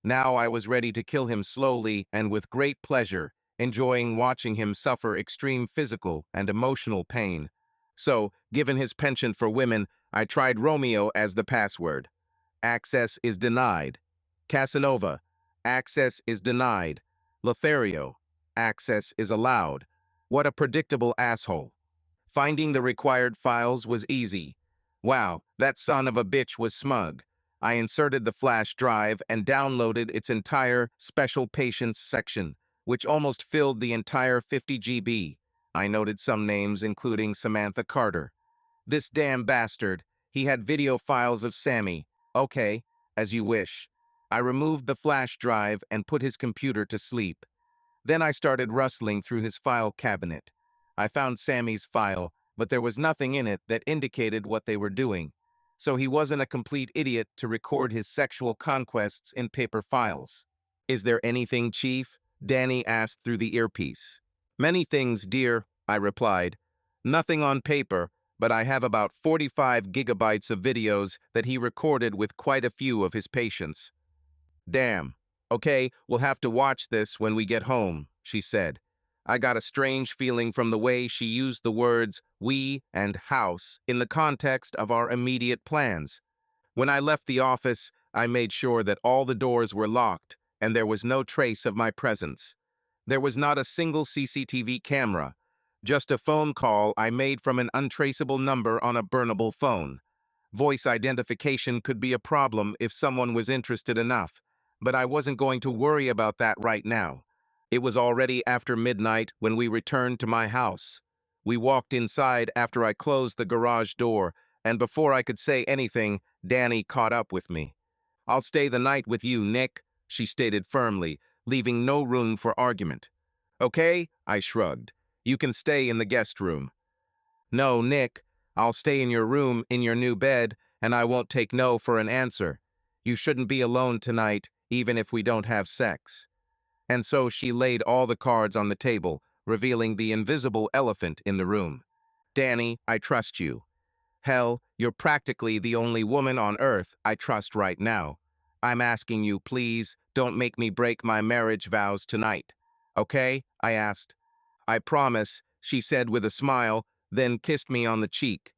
Now I was ready to kill him slowly and with great pleasure, enjoying watching him suffer extreme physical and emotional pain. So, given his penchant for women, I tried Romeo as the password. Access is denied. Casanova. Access is denied. Lothario. Access is allowed. What a predictable asshole. Finding the required files was easy. Wow, that son of a bitch was smug. I inserted the flash drive and downloaded its entire special patients section, which almost filled the entire 50 GB. I noted some names including Samantha Carter. This damn bastard, he had video files of Sammy. Okay, as you wish. I removed the flash drive and put his computer to sleep. Then I started rustling through his file cabinet. I found Sammy's file, but there was nothing in it that indicated what they were doing. So he wasn't a complete idiot to record his sexual conquests in paper files. Is there anything, Chief? Danny asked through the earpiece. Many things, dear, I replied. Nothing on paper, but I have about 45 gigabytes of videos that he recorded with quite a few of his patients. Damn. Okay, we'll have to watch this when we get home, she said. I got a strange feeling from the way she used the words we and house in the context of our immediate plans. When I left the office, I made sure that all the doors were locked and there was no trace of my presence. There was not a single CCTV camera, just a phone call I made from an untraceable number on a burnable phone. Voice identification could be a problem if someone was interested enough, but I wasn't going to worry about that right now. It was already after midnight when we returned to my house. We walked inside after I closed the garage door, and before I could say anything, Danny caught up with me. I'll stay the night with you, Nick, she stated firmly, leaving no room for argument. Okay, I shrugged. You can stay in the guest room. No, Nick, I'll stay in your room in your new bed, and I won't take no for an answer. You shouldn't be alone tonight, even if we don't have sex. And so she laid all the cards on the table, revealing the invisible elephant in the room. Danny, I trust you. Hell, you're practically the only woman on earth I trust right now. I'm asking you, please, don't make me break my marriage vows tonight. Okay? I asked. I promise, she said with a smile, then kissed me on the cheek.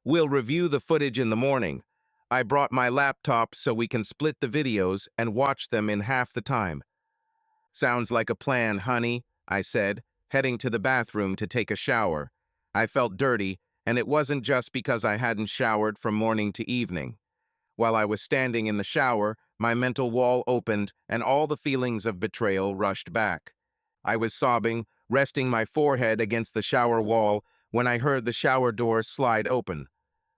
We'll review the footage in the morning. I brought my laptop so we can split the videos and watch them in half the time. Sounds like a plan, honey, I said, heading to the bathroom to take a shower. I felt dirty, and it wasn't just because I hadn't showered from morning to evening. While I was standing in the shower, my mental wall opened and all the feelings of betrayal rushed back. I was sobbing, resting my forehead against the shower wall when I heard the shower door slide open.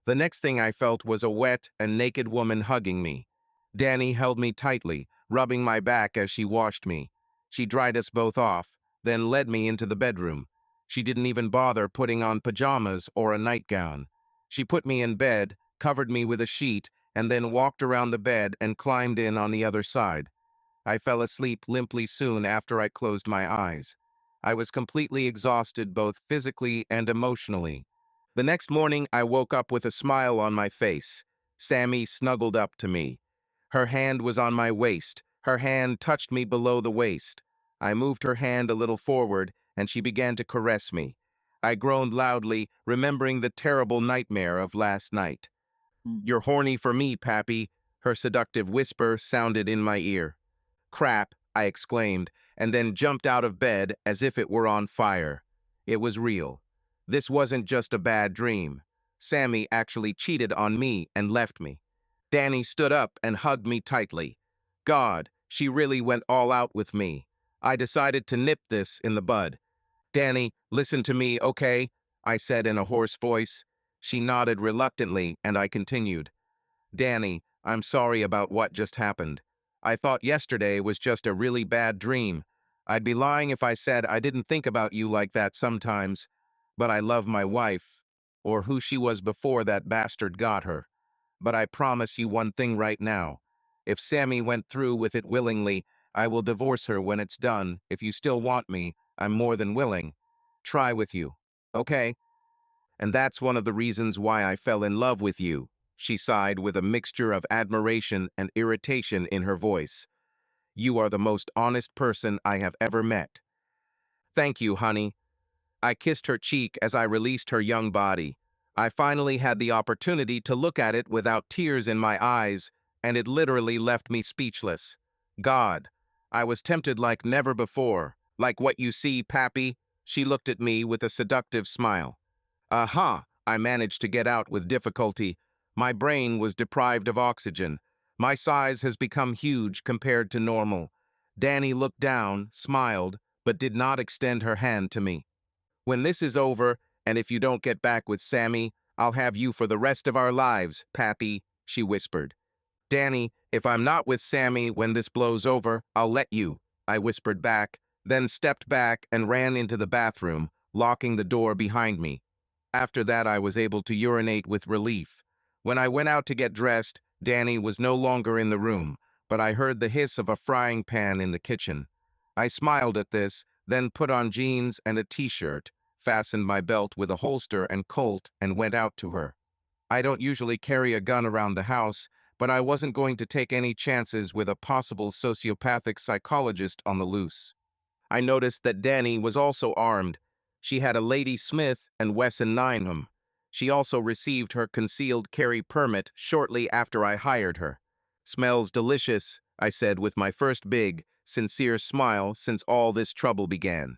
The next thing I felt was a wet and naked woman hugging me. Danny held me tightly, rubbing my back as she washed me. She dried us both off, then led me into the bedroom. She didn't even bother putting on pajamas or a nightgown. She put me in bed, covered me with a sheet, and then walked around the bed and climbed in on the other side. I fell asleep limply soon after I closed my eyes. I was completely exhausted both physically and emotionally. The next morning, I woke up with a smile on my face. Sammy snuggled up to me. Her hand was on my waist. Her hand touched me below the waist. I moved her hand a little forward, and she began to caress me. I groaned loudly, remembering the terrible nightmare of last night. "You're horny for me, Pappy," her seductive whisper sounded in my ear. "Crap," I exclaimed, and then jumped out of bed as if it were on fire. It was real. This wasn't just a bad dream. Sammy actually cheated on me and left me. Danny stood up and hugged me tightly. God, she really went all out with me. I decided to nip this in the bud. "Danny, listen to me, okay?" I said in a hoarse voice. She nodded reluctantly, and I continued. "Danny, I'm sorry about what just happened. I thought yesterday was just a really bad dream. I'd be lying if I said I didn't think about you like that sometimes. But I love my wife, or who she was before that bastard got her. But I promise you one thing right now. If Sammy went through with it willingly, I will divorce her when it's done. If you still want me, I'm more than willing. Try with you, okay? And that's one of the reasons why I fell in love with you." She sighed with a mixture of admiration and irritation in her voice. "You are the most honest person I have ever met." "Thank you, honey." I kissed her cheek as I released her young body. I finally had the opportunity to look at it without tears in my eyes, and it literally left me speechless. God, I was tempted like never before. "Like what you see, Pappy?" She looked at me with a seductive smile. "Aha!" I managed to get out with difficulty. My brain was deprived of oxygen. My size has become huge compared to normal. Danny looked down, smiled, but did not extend her hand to me. "When this is over, and if you don't get back with Sammy, I'll have you for the rest of our lives, Pappy," she whispered. "Danny, if I'm not with Sammy when this blows over, I'll let you," I whispered back, then stepped back and ran into the bathroom, locking the door behind me. After that, I was able to urinate with relief. When I went out to get dressed, Danny was no longer in the room, but I heard the hiss of a frying pan in the kitchen. I smiled at this, then put on jeans and a t-shirt, fastened my belt with a holster and Colt, and went out to her. I don't usually carry a gun around the house, but I wasn't going to take any chances with a possible sociopathic psychologist on the loose. I noticed that Danny was also armed. She had a Lady Smith and Wesson 9mm. She also received her concealed carry permit shortly after I hired her. "Smells delicious," I said with my first big, sincere smile since all this trouble began.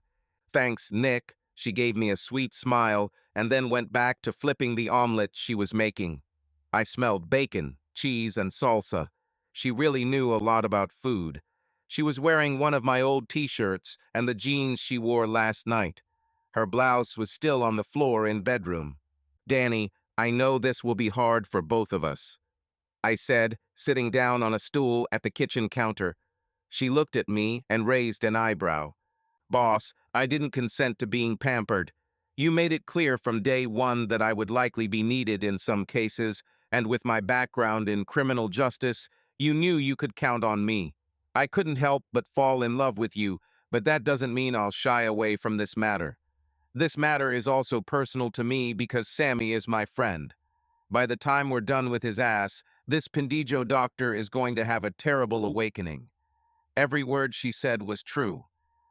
"Thanks, Nick." She gave me a sweet smile and then went back to flipping the omelet she was making. I smelled bacon, cheese, and salsa. She really knew a lot about food. She was wearing one of my old t-shirts and the jeans she wore last night. Her blouse was still on the floor in bedroom. "Danny, I know this will be hard for both of us," I said, sitting down on a stool at the kitchen counter. She looked at me and raised an eyebrow. "Boss, I didn't consent to being pampered. You made it clear from day one that I would likely be needed in some cases, and with my background in criminal justice, you knew you could count on me. I couldn't help but fall in love with you, but that doesn't mean I'll shy away from this matter. This matter is also personal to me because Sammy is my friend. By the time we're done with his ass, this Pendijo doctor is going to have a terrible awakening." Every word she said was true.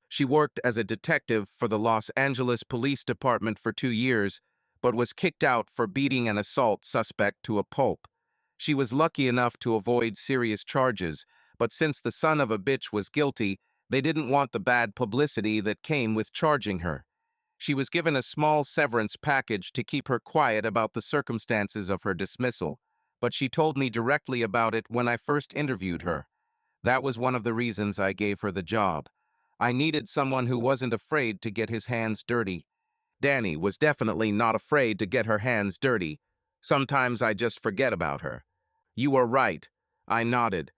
She worked as a detective for the Los Angeles Police Department for 2 years, but was kicked out for beating an assault suspect to a pulp. She was lucky enough to avoid serious charges, but since the son of a bitch was guilty, they didn't want the bad publicity that came with charging her. She was given a small severance package to keep her quiet about the circumstances of her dismissal, but she told me directly about it when I first interviewed her. That was one of the reasons I gave her the job. I needed someone who wasn't afraid to get his hands dirty. Danny was definitely not afraid to get her hands dirty. Sometimes I just forget about her. "You are right," I nodded.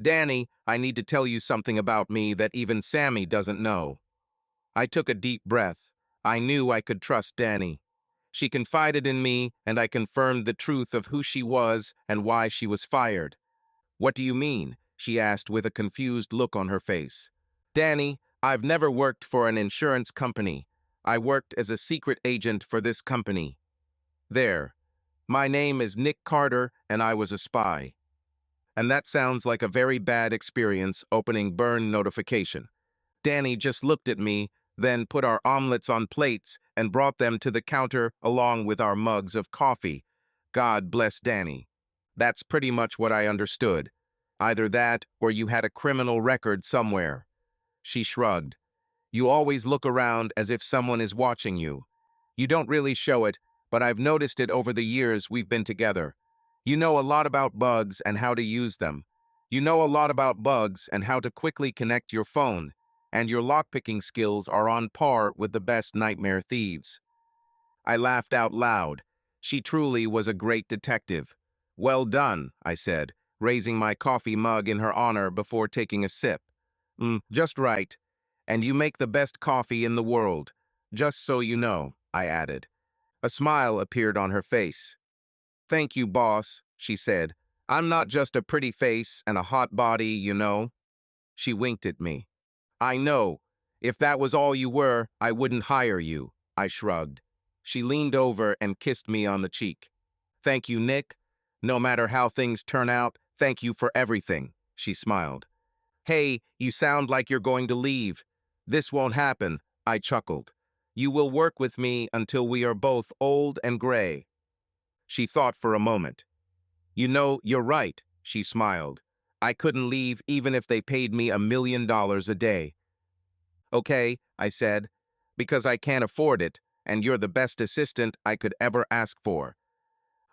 "Danny, I need to tell you something about me that even Sammy doesn't know." I took a deep breath. I knew I could trust Danny. She confided in me, and I confirmed the truth of who she was and why she was fired. "What do you mean?" she asked with a confused look on her face. "Danny, I've never worked for an insurance company. I worked as a secret agent for this company. There. My name is Nick Carter, and I was a spy. And that sounds like a very bad experience opening burn notification. Danny just looked at me, then put our omelets on plates and brought them to the counter along with our mugs of coffee. God bless Danny. That's pretty much what I understood. Either that or you had a criminal record somewhere. She shrugged. You always look around as if someone is watching you. You don't really show it, but I've noticed it over the years we've been together. You know a lot about bugs and how to use them. You know a lot about bugs and how to quickly connect your phone, and your lockpicking skills are on par with the best nightmare thieves. I laughed out loud. She truly was a great detective. Well done, I said, raising my coffee mug in her honor before taking a sip. Just right. And you make the best coffee in the world. Just so you know, I added. A smile appeared on her face. Thank you, boss, she said. I'm not just a pretty face and a hot body, you know. She winked at me. I know. If that was all you were, I wouldn't hire you, I shrugged. She leaned over and kissed me on the cheek. Thank you, Nick. No matter how things turn out, thank you for everything, she smiled. Hey, you sound like you're going to leave. This won't happen, I chuckled. You will work with me until we are both old and gray. She thought for a moment. You know, you're right, she smiled. I couldn't leave even if they paid me $1 million a day. Okay, I said, because I can't afford it, and you're the best assistant I could ever ask for.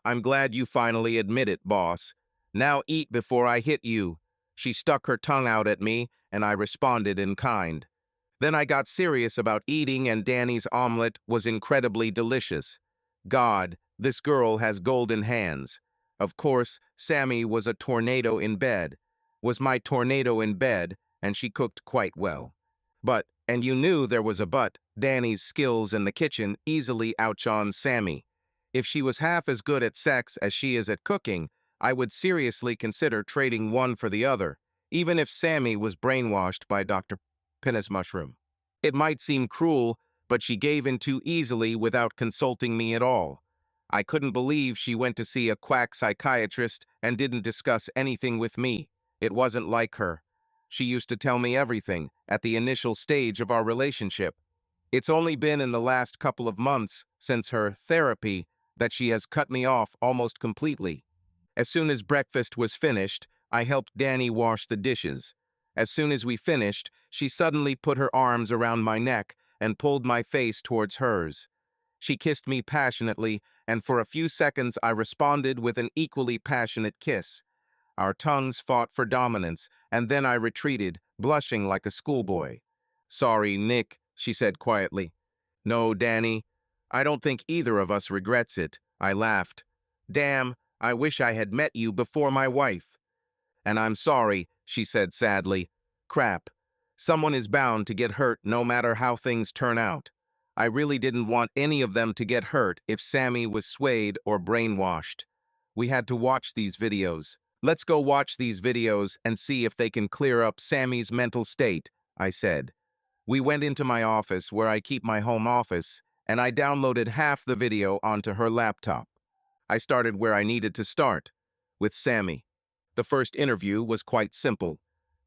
I'm glad you finally admit it, boss. Now eat before I hit you. She stuck her tongue out at me, and I responded in kind. Then I got serious about eating, and Danny's omelet was incredibly delicious. God, this girl has golden hands. Of course, Sammy was a tornado in bed. Was my tornado in bed, and she cooked quite well. But, and you knew there was a but, Danny's skills in the kitchen easily outshone Sammy. If she was half as good at sex as she is at cooking, I would seriously consider trading one for the other, even if Sammy was brainwashed by Dr. Pinna's mushroom. It might seem cruel, but she gave in too easily without consulting me at all. I couldn't believe she went to see a quack psychiatrist and didn't discuss anything with me. It wasn't like her. She used to tell me everything at the initial stage of our relationship. It's only been in the last couple of months since her therapy that she has cut me off almost completely. As soon as breakfast was finished, I helped Danny wash the dishes. As soon as we finished, she suddenly put her arms around my neck and pulled my face towards hers. She kissed me passionately, and for a few seconds I responded with an equally passionate kiss. Our tongues fought for dominance, and then I retreated, blushing like a schoolboy. Sorry, Nick, she said quietly. No, Danny, I don't think either of us regrets it, I laughed. Damn, I wish I had met you before my wife. And I'm sorry, she said sadly. Crap. Someone is bound to get hurt no matter how things turn out. I really didn't want any of them to get hurt if Sammy was swayed or brainwashed. We had to watch these videos. Let's go watch these videos and see if they can clear up Sammy's mental state, I said. We went into my office where I keep my home office, and I downloaded half the video onto her laptop. I started where I needed to start, with Sammy. The first interview was quite simple,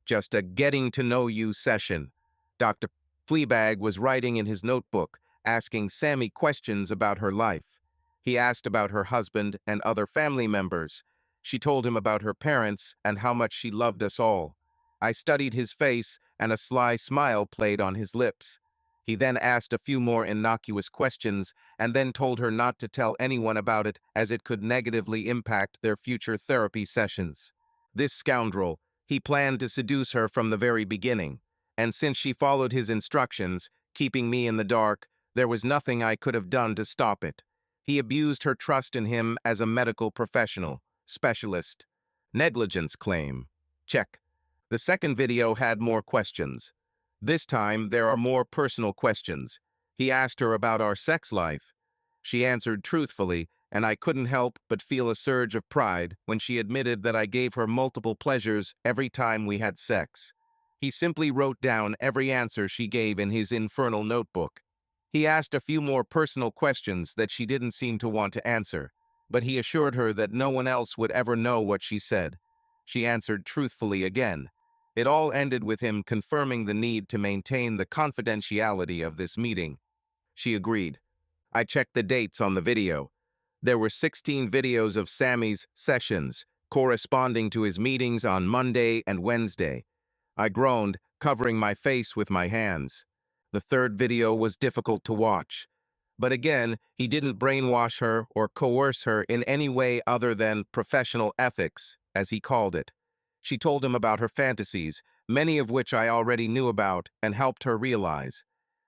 just a getting-to-know-you session. Dr. Fleabag was writing in his notebook, asking Sammy questions about her life. He asked about her husband and other family members. She told him about her parents and how much she loved us all. I studied his face, and a sly smile played on his lips. He then asked a few more innocuous questions and then told her not to tell anyone about it as it could negatively impact their future therapy sessions. This scoundrel, he planned to seduce her from the very beginning, and since she followed his instructions, keeping me in the dark, there was nothing I could have done to stop it. He abused her trust in him as a medical professional, specialist. Negligence claim. Check. The second video had more questions. This time, there are more personal questions. He asked her about our sex life. She answered truthfully, and I couldn't help but feel a surge of pride when she admitted that I gave her multiple pleasures every time we had sex. He simply wrote down every answer she gave in his infernal notebook. He asked a few more personal questions that she didn't seem to want to answer. but he assured her that no one else would ever know what she said. She answered truthfully again. It all ended with him confirming the need to maintain the confidentiality of this meeting. She agreed. I checked the dates on the video. There were 16 videos of Sammy's sessions, corresponding to his meetings on Monday and Wednesday. I groaned, covering my face with my hands. The third video was difficult to watch. But again, he didn't brainwash her or coerce her in any way other than professional ethics, as he called it. She told him about her fantasies, many of which I already knew about and helped her realize.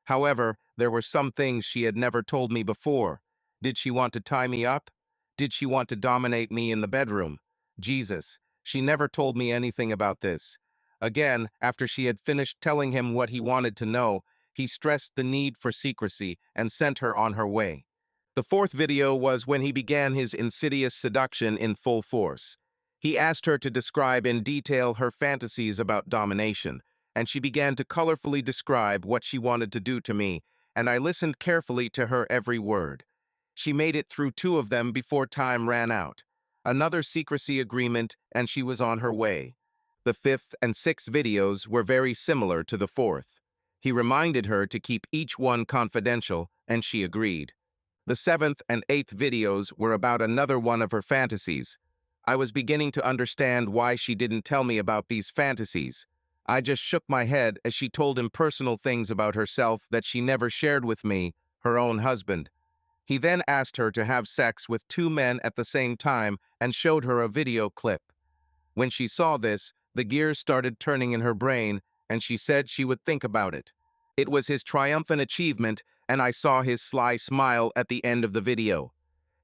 However, there were some things she had never told me before. Did she want to tie me up? Did she want to dominate me in the bedroom? Jesus, she never told me anything about this. Again, after she had finished telling him what he wanted to know, he stressed the need for secrecy and sent her on her way. The fourth video was when he began his insidious seduction in full force. He asked her to describe in detail her fantasies about domination, and she began to colorfully describe what she wanted to do to me, and I listened carefully to her every word. She made it through 2 of them before time ran out. Another secrecy agreement, and she was on her way. The fifth and sixth videos were very similar to the fourth. He reminded her to keep each one confidential, and she agreed. The seventh and eighth videos were about another one of her fantasies. I was beginning to understand why she didn't tell me about these fantasies. I just shook my head as she told him personal things about herself that she never shared with me, her own husband. He then asked her to have sex with 2 men at the same time and showed her a video clip. When she saw this, the gears started turning in her brain, and she said she would think about it. It was his triumphant achievement, and I saw his sly smile at the end of the video.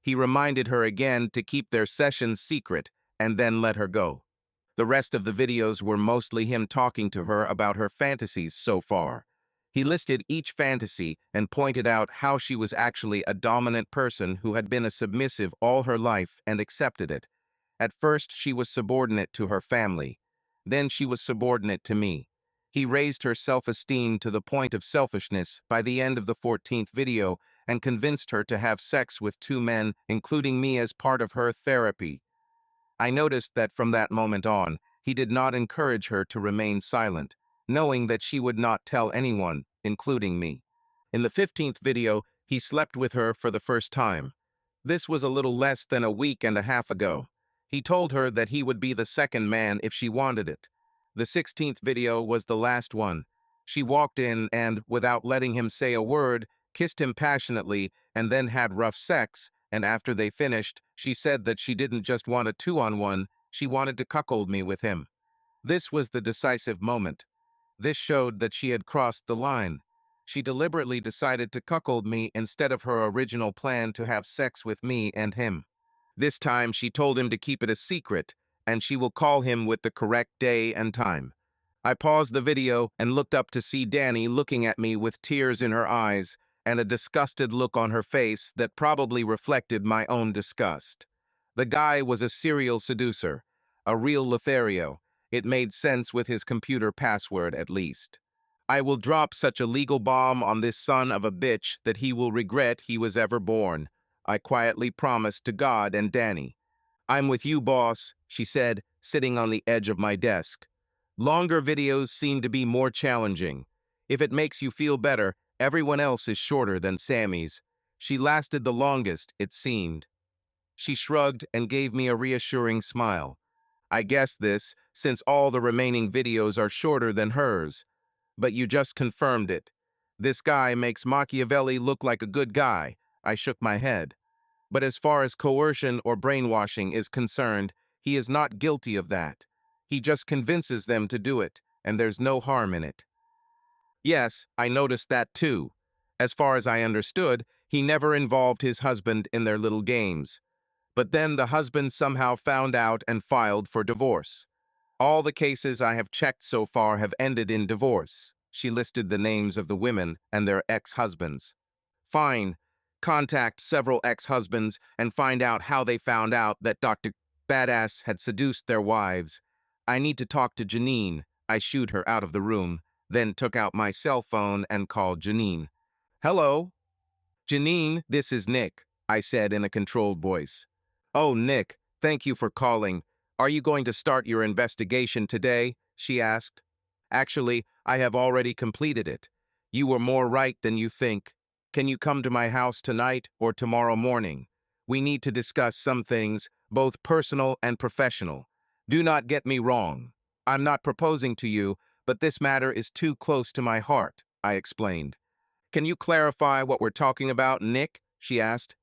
He reminded her again to keep their sessions secret and then let her go. The rest of the videos were mostly him talking to her about her fantasies so far. He listed each fantasy and pointed out how she was actually a dominant person who had been a submissive all her life and accepted it. At first, she was subordinate to her family. Then she was subordinate to me. He raised her self-esteem to the point of selfishness by the end of the 14th video and convinced her to have sex with 2 men, including me, as part of her therapy. I noticed that from that moment on, he did not encourage her to remain silent, knowing that she would not tell anyone, including me. In the 15th video, he slept with her for the first time. This was a little less than a week and a half ago. He told her that he would be the second man if she wanted it. The 16th video was the last one. She walked in and, without letting him say a word, kissed him passionately and then had rough sex, and after they finished, she said that she didn't just want a 2-on-1, she wanted to cuckold me with him. This was the decisive moment. This showed that she had crossed the line. She deliberately decided to cuckold me instead of her original plan to have sex with me and him. This time, she told him to keep it a secret, and she will call him with the correct day and time. I paused the video and looked up to see Danny looking at me with tears in her eyes and a disgusted look on her face that probably reflected my own disgust. The guy was a serial seducer, a real Lothario. It made sense with his computer password, at least. I will drop such a legal bomb on this son of a bitch that he will regret he was ever born, I quietly promised to God and Danny. I'm with you, boss, she said, sitting on the edge of my desk. Longer videos seem to be more challenging. If it makes you feel better, everyone else is shorter than Sammy's. She lasted the longest, it seemed. She shrugged and gave me a reassuring smile. I guessed this, since all the remaining videos are shorter than hers. But you just confirmed it. This guy makes Machiavelli look like a good guy. I shook my head. But as far as coercion or brainwashing is concerned, he is not guilty of that. He just convinces them to do it, and there's no harm in it. Yes, I noticed that too. As far as I understood, he never involved his husband in their little games. But then the husband somehow found out and filed for divorce. All the cases I have checked so far have ended in divorce. She listed the names of the women and their ex-husbands. Fine. Contact several ex-husbands and find out how they found out that Dr. Badass had seduced their wives. I need to talk to Janine. I shooed her out of the room, then took out my cell phone and called Janine. Hello? Janine, this is Nick, I said in a controlled voice. Oh, Nick, thank you for calling. Are you going to start your investigation today? She asked. Actually, I have already completed it. You were more right than you think. Can you come to my house tonight or tomorrow morning? We need to discuss some things, both personal and professional. Do not get me wrong. I'm not proposing to you, but this matter is too close to my heart, I explained. Can you clarify what we're talking about, Nick? She asked.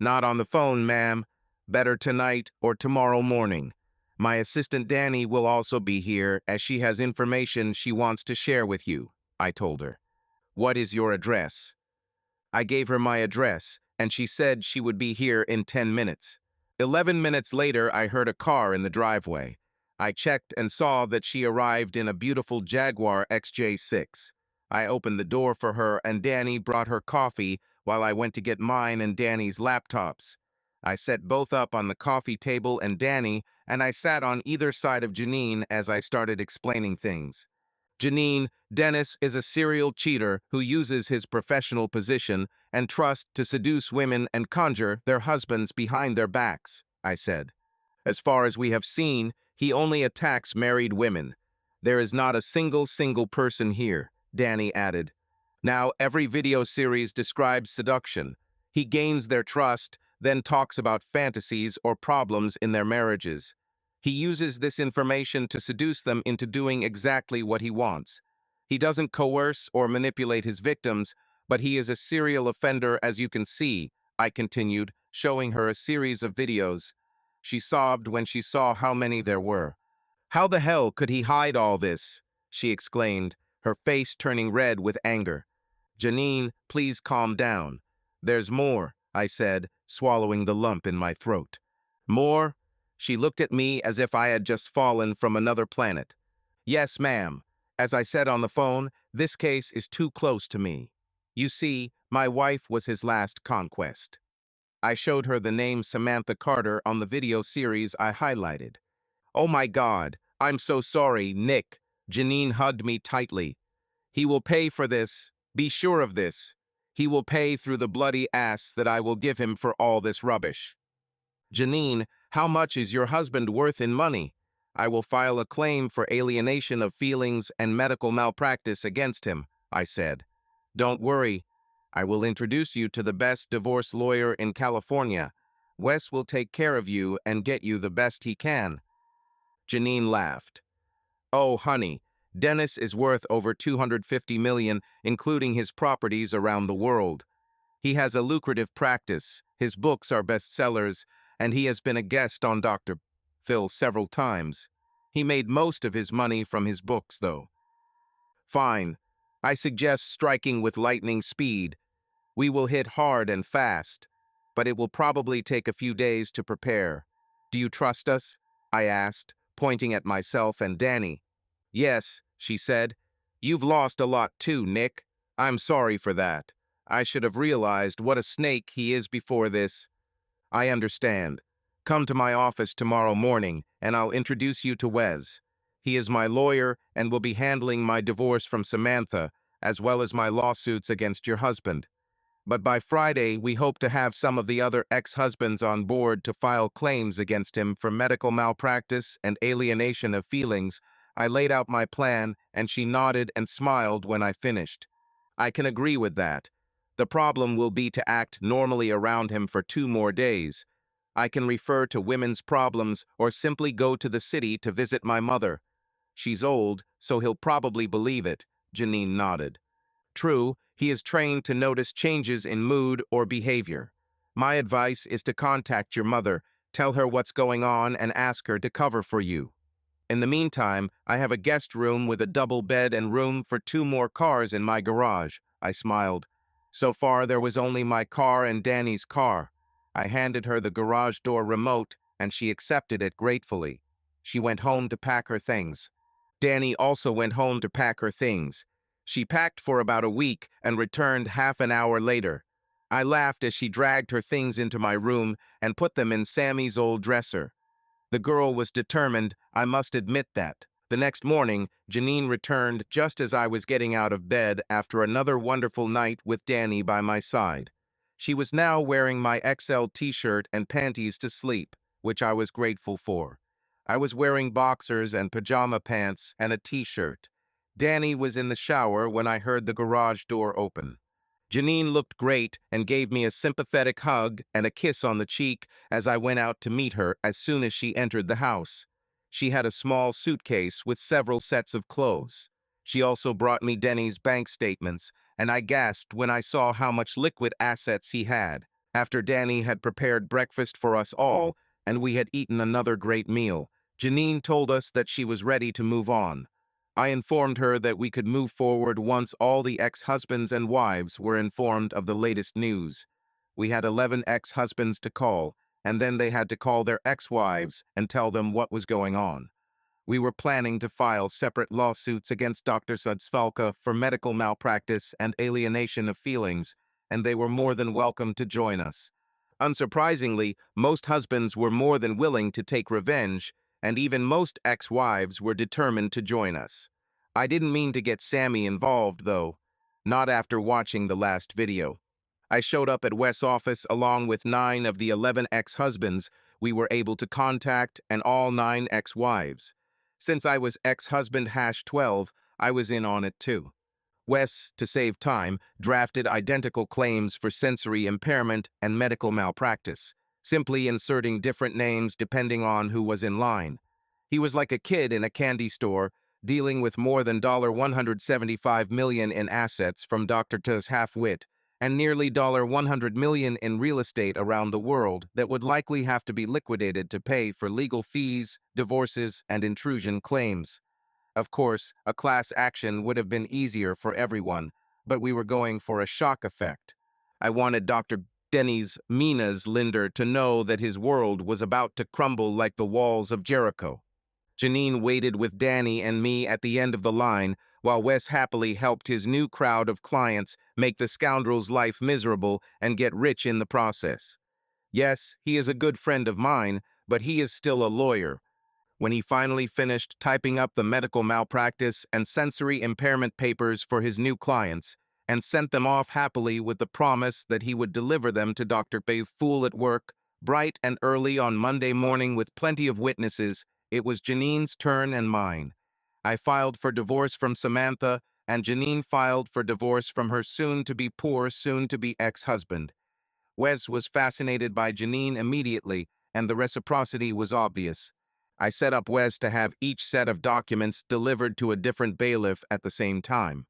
Not on the phone, ma'am. Better tonight or tomorrow morning. My assistant Danny will also be here as she has information she wants to share with you, I told her. What is your address? I gave her my address, and she said she would be here in 10 minutes. 11 minutes later, I heard a car in the driveway. I checked and saw that she arrived in a beautiful Jaguar XJ6. I opened the door for her, and Danny brought her coffee while I went to get mine and Danny's laptops. I set both up on the coffee table and I sat on either side of Janine as I started explaining things. Janine, Dennis is a serial cheater who uses his professional position and trust to seduce women and conjure their husbands behind their backs, I said. As far as we have seen, he only attacks married women. There is not a single person here, Danny added. Now every video series describes seduction. He gains their trust, then talks about fantasies or problems in their marriages. He uses this information to seduce them into doing exactly what he wants. He doesn't coerce or manipulate his victims, but he is a serial offender, as you can see, I continued, showing her a series of videos. She sobbed when she saw how many there were. How the hell could he hide all this? She exclaimed, her face turning red with anger. Janine, please calm down. There's more, I said, swallowing the lump in my throat. More? She looked at me as if I had just fallen from another planet. Yes, ma'am. As I said on the phone, this case is too close to me. You see, my wife was his last conquest. I showed her the name Samantha Carter on the video series I highlighted. Oh my God, I'm so sorry, Nick. Janine hugged me tightly. He will pay for this. Be sure of this. He will pay through the bloody ass that I will give him for all this rubbish. Janine, how much is your husband worth in money? I will file a claim for alienation of feelings and medical malpractice against him, I said. Don't worry. I will introduce you to the best divorce lawyer in California. Wes will take care of you and get you the best he can. Janine laughed. Oh, honey, Dennis is worth over $250 million, including his properties around the world. He has a lucrative practice, his books are bestsellers, and he has been a guest on Dr. Phil several times. He made most of his money from his books, though. Fine. I suggest striking with lightning speed. We will hit hard and fast, but it will probably take a few days to prepare. Do you trust us? I asked, pointing at myself and Danny. Yes, she said. You've lost a lot too, Nick. I'm sorry for that. I should have realized what a snake he is before this. I understand. Come to my office tomorrow morning, and I'll introduce you to Wes. He is my lawyer and will be handling my divorce from Samantha, as well as my lawsuits against your husband. But by Friday, we hope to have some of the other ex-husbands on board to file claims against him for medical malpractice and alienation of feelings. I laid out my plan, and she nodded and smiled when I finished. I can agree with that. The problem will be to act normally around him for 2 more days. I can refer to women's problems or simply go to the city to visit my mother. She's old, so he'll probably believe it, Janine nodded. True, he is trained to notice changes in mood or behavior. My advice is to contact your mother, tell her what's going on, and ask her to cover for you. In the meantime, I have a guest room with a double bed and room for 2 more cars in my garage, I smiled. So far, there was only my car and Danny's car. I handed her the garage door remote, and she accepted it gratefully. She went home to pack her things. Danny also went home to pack her things. She packed for about a week and returned half an hour later. I laughed as she dragged her things into my room and put them in Sammy's old dresser. The girl was determined, I must admit that. The next morning, Janine returned just as I was getting out of bed after another wonderful night with Danny by my side. She was now wearing my XL t-shirt and panties to sleep, which I was grateful for. I was wearing boxers and pajama pants and a t-shirt. Danny was in the shower when I heard the garage door open. Janine looked great and gave me a sympathetic hug and a kiss on the cheek as I went out to meet her as soon as she entered the house. She had a small suitcase with several sets of clothes. She also brought me Denny's bank statements, and I gasped when I saw how much liquid assets he had. After Danny had prepared breakfast for us all, and we had eaten another great meal, Janine told us that she was ready to move on. I informed her that we could move forward once all the ex-husbands and wives were informed of the latest news. We had 11 ex-husbands to call, and then they had to call their ex-wives and tell them what was going on. We were planning to file separate lawsuits against Dr. Sudsvalka for medical malpractice and alienation of feelings, and they were more than welcome to join us. Unsurprisingly, most husbands were more than willing to take revenge, and even most ex-wives were determined to join us. I didn't mean to get Sammy involved, though. Not after watching the last video. I showed up at Wes' office along with 9 of the 11 ex-husbands we were able to contact and all 9 ex-wives. Since I was ex-husband #12, I was in on it too. Wes, to save time, drafted identical claims for sensory impairment and medical malpractice, simply inserting different names depending on who was in line. He was like a kid in a candy store, dealing with more than $175 million in assets from Dr. T's half-wit and nearly $100 million in real estate around the world that would likely have to be liquidated to pay for legal fees, divorces, and intrusion claims. Of course, a class action would have been easier for everyone, but we were going for a shock effect. I wanted Dr. Denny's Mina's Linder to know that his world was about to crumble like the walls of Jericho. Janine waited with Danny and me at the end of the line, while Wes happily helped his new crowd of clients make the scoundrel's life miserable and get rich in the process. Yes, he is a good friend of mine, but he is still a lawyer. When he finally finished typing up the medical malpractice and sensory impairment papers for his new clients, and sent them off happily with the promise that he would deliver them to Dr. Fool at work, bright and early on Monday morning with plenty of witnesses, it was Janine's turn and mine. I filed for divorce from Samantha, and Janine filed for divorce from her soon-to-be poor, soon-to-be ex-husband. Wes was fascinated by Janine immediately, and the reciprocity was obvious. I set up Wes to have each set of documents delivered to a different bailiff at the same time.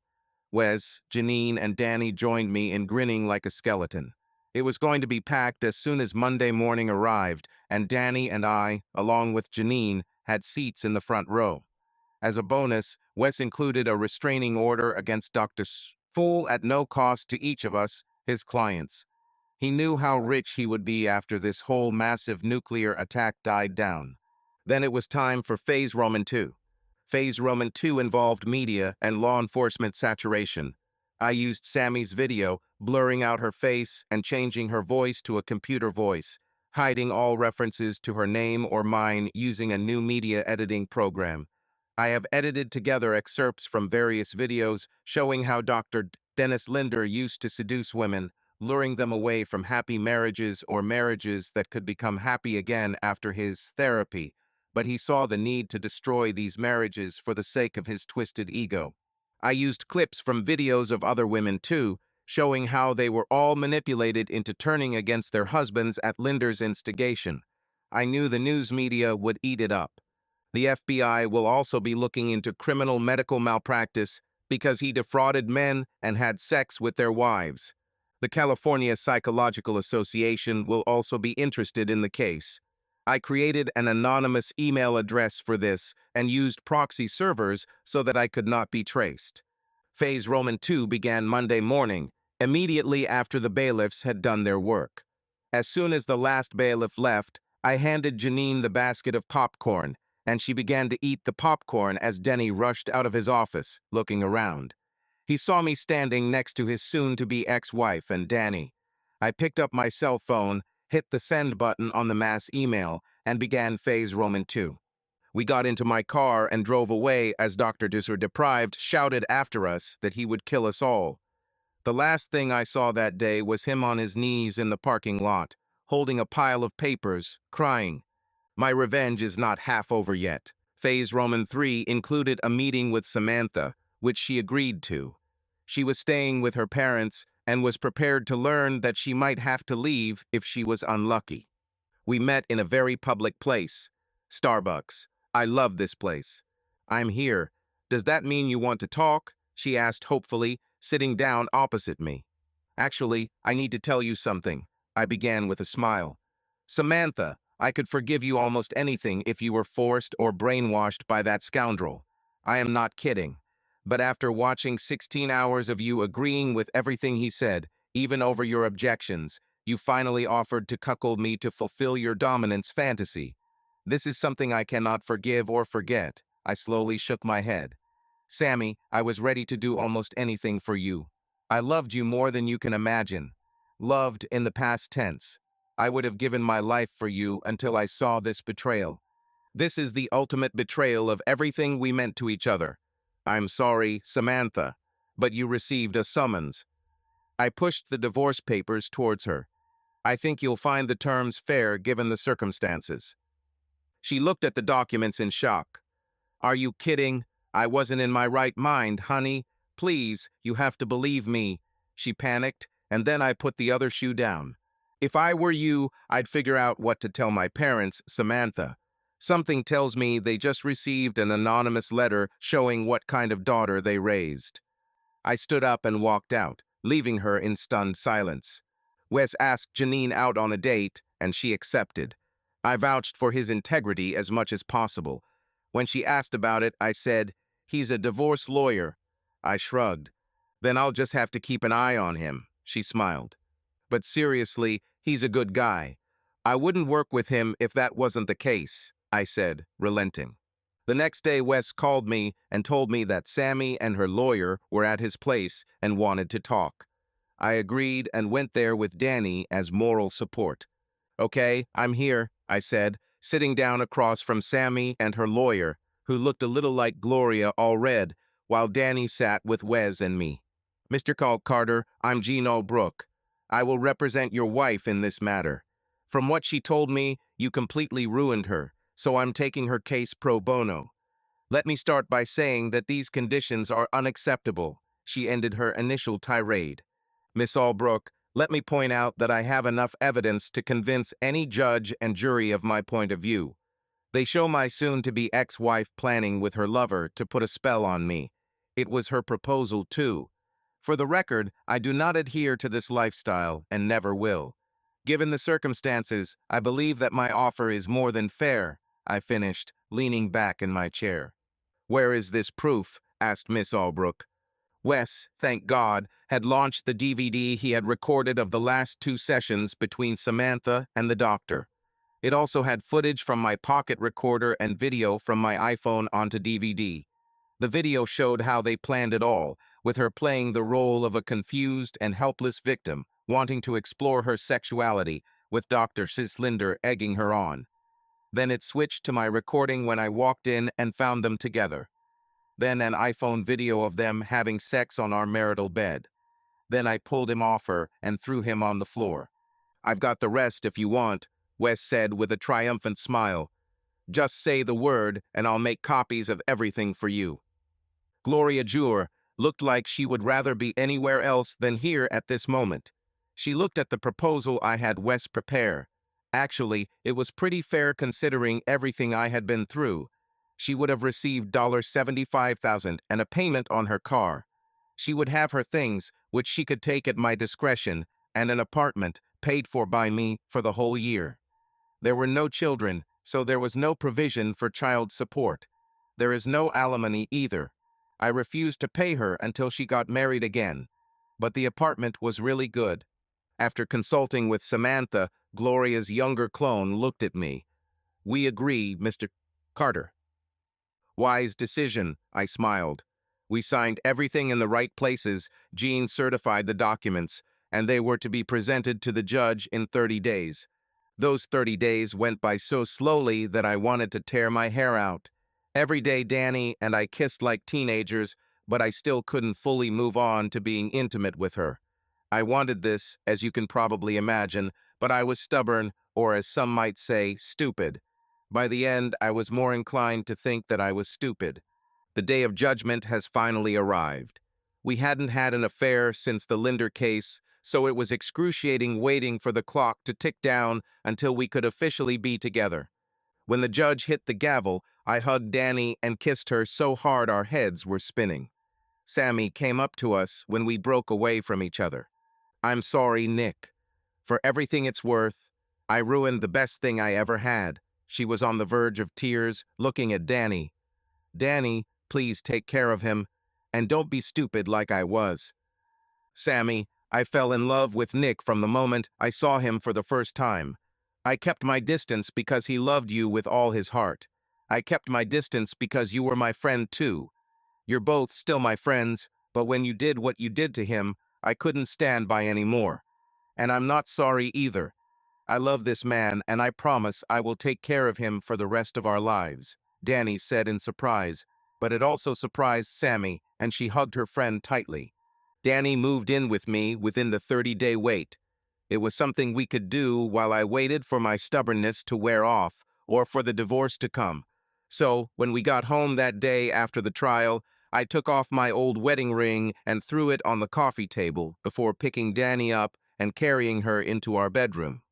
Wes, Janine, and Danny joined me in grinning like a skeleton. It was going to be packed as soon as Monday morning arrived, and Danny and I, along with Janine, had seats in the front row. As a bonus, Wes included a restraining order against Dr. Fool at no cost to each of us, his clients. He knew how rich he would be after this whole massive nuclear attack died down. Then it was time for Phase Roman 2. Phase Roman 2 involved media and law enforcement saturation. I used Sammy's video, blurring out her face and changing her voice to a computer voice, hiding all references to her name or mine using a new media editing program. I have edited together excerpts from various videos showing how Dr. Dennis Linder used to seduce women, luring them away from happy marriages or marriages that could become happy again after his therapy, but he saw the need to destroy these marriages for the sake of his twisted ego. I used clips from videos of other women too, showing how they were all manipulated into turning against their husbands at Linder's instigation. I knew the news media would eat it up. The FBI will also be looking into criminal medical malpractice because he defrauded men and had sex with their wives. The California Psychological Association will also be interested in the case. I created an anonymous email address for this and used proxy servers so that I could not be traced. Phase Roman 2 began Monday morning, immediately after the bailiffs had done their work. As soon as the last bailiff left, I handed Janine the basket of popcorn, and she began to eat the popcorn as Denny rushed out of his office, looking around. He saw me standing next to his soon-to-be ex-wife and Danny. I picked up my cell phone, hit the send button on the mass email, and began Phase Roman 2. We got into my car and drove away as Dr. Deprived shouted after us that he would kill us all. The last thing I saw that day was him on his knees in the parking lot, holding a pile of papers, crying. My revenge is not half over yet. Phase Roman 3 included a meeting with Samantha, which she agreed to. She was staying with her parents and was prepared to learn that she might have to leave if she was unlucky. We met in a very public place. Starbucks. I love this place. I'm here. Does that mean you want to talk? She asked hopefully, sitting down opposite me. Actually, I need to tell you something. I began with a smile. Samantha, I could forgive you almost anything if you were forced or brainwashed by that scoundrel. I am not kidding. But after watching 16 hours of you agreeing with everything he said, even over your objections, you finally offered to cuckold me to fulfill your dominance fantasy. This is something I cannot forgive or forget. I slowly shook my head. Sammy, I was ready to do almost anything for you. I loved you more than you can imagine. Loved in the past tense. I would have given my life for you until I saw this betrayal. This is the ultimate betrayal of everything we meant to each other. I'm sorry, Samantha, but you received a summons. I pushed the divorce papers towards her. I think you'll find the terms fair given the circumstances. She looked at the documents in shock. Are you kidding? I wasn't in my right mind, honey. Please, you have to believe me. She panicked, and then I put the other shoe down. If I were you, I'd figure out what to tell my parents, Samantha. Something tells me they just received an anonymous letter showing what kind of daughter they raised. I stood up and walked out, leaving her in stunned silence. Wes asked Janine out on a date, and she accepted. I vouched for his integrity as much as possible. When she asked about it, I said, "He's a divorce lawyer." I shrugged. "Then I'll just have to keep an eye on him," she smiled. "But seriously, he's a good guy. I wouldn't work with him if that wasn't the case," I said, relenting. The next day, Wes called me and told me that Sammy and her lawyer were at his place and wanted to talk. I agreed and went there with Danny as moral support. "Okay, I'm here," I said, sitting down across from Sammy and her lawyer, who looked a little like Gloria all red, while Danny sat with Wes and me. "Mr. Carter, I'm Gino Brooke. I will represent your wife in this matter. From what she told me, you completely ruined her, so I'm taking her case pro bono. Let me start by saying that these conditions are unacceptable," she ended her initial tirade. "Miss Albrook, let me point out that I have enough evidence to convince any judge and jury of my point of view. They show my soon-to-be ex-wife planning with her lover to put a spell on me. It was her proposal, too. For the record, I do not adhere to this lifestyle and never will. Given the circumstances, I believe that my offer is more than fair," I finished, leaning back in my chair. "Where is this proof?" asked Miss Albrook. Wes, thank God, had launched the DVD he had recorded of the last 2 sessions between Samantha and the doctor. It also had footage from my pocket recorder and video from my iPhone onto DVD. The video showed how they planned it all, with her playing the role of a confused and helpless victim, wanting to explore her sexuality, with Dr. Sislinder egging her on. Then it switched to my recording when I walked in and found them together. Then an iPhone video of them having sex on our marital bed. Then I pulled him off her and threw him on the floor. "I've got the rest if you want," Wes said with a triumphant smile. "Just say the word and I'll make copies of everything for you." Gloria Jure looked like she would rather be anywhere else than here at this moment. She looked at the proposal I had Wes prepare. Actually, it was pretty fair considering everything I had been through. She would have received $75,000 and a payment on her car. She would have her things, which she could take at my discretion, and an apartment paid for by me for the whole year. There were no children, so there was no provision for child support. There is no alimony either. I refused to pay her until she got married again. But the apartment was really good. After consulting with Samantha, Gloria's younger clone looked at me. "We agree, Mr. Carter." "Wise decision," I smiled. We signed everything in the right places, Jean certified the documents, and they were to be presented to the judge in 30 days. Those 30 days went by so slowly that I wanted to tear my hair out. Every day Danny and I kissed like teenagers, but I still couldn't fully move on to being intimate with her. I wanted this, as you can probably imagine, but I was stubborn, or as some might say, stupid. By the end, I was more inclined to think that I was stupid. The day of judgment has finally arrived. We hadn't had an affair since the Linder case, so it was excruciating waiting for the clock to tick down until we could officially be together. When the judge hit the gavel, I hugged Danny and kissed her so hard our heads were spinning. Sammy came up to us when we broke away from each other. "I'm sorry, Nick. For everything it's worth, I ruined the best thing I ever had." She was on the verge of tears, looking at Danny. "Danny, please take care of him, and don't be stupid like I was." "Sammy, I fell in love with Nick from the moment I saw him for the first time. I kept my distance because he loved you with all his heart. I kept my distance because you were my friend too. You're both still my friends, but when you did what you did to him, I couldn't stand by anymore. And I'm not sorry either. I love this man, and I promise I will take care of him for the rest of our lives," Danny said in surprise, but it also surprised Sammy, and she hugged her friend tightly. Danny moved in with me within the 30-day wait. It was something we could do while I waited for my stubbornness to wear off or for the divorce to come. So, when we got home that day after the trial, I took off my old wedding ring and threw it on the coffee table before picking Danny up and carrying her into our bedroom.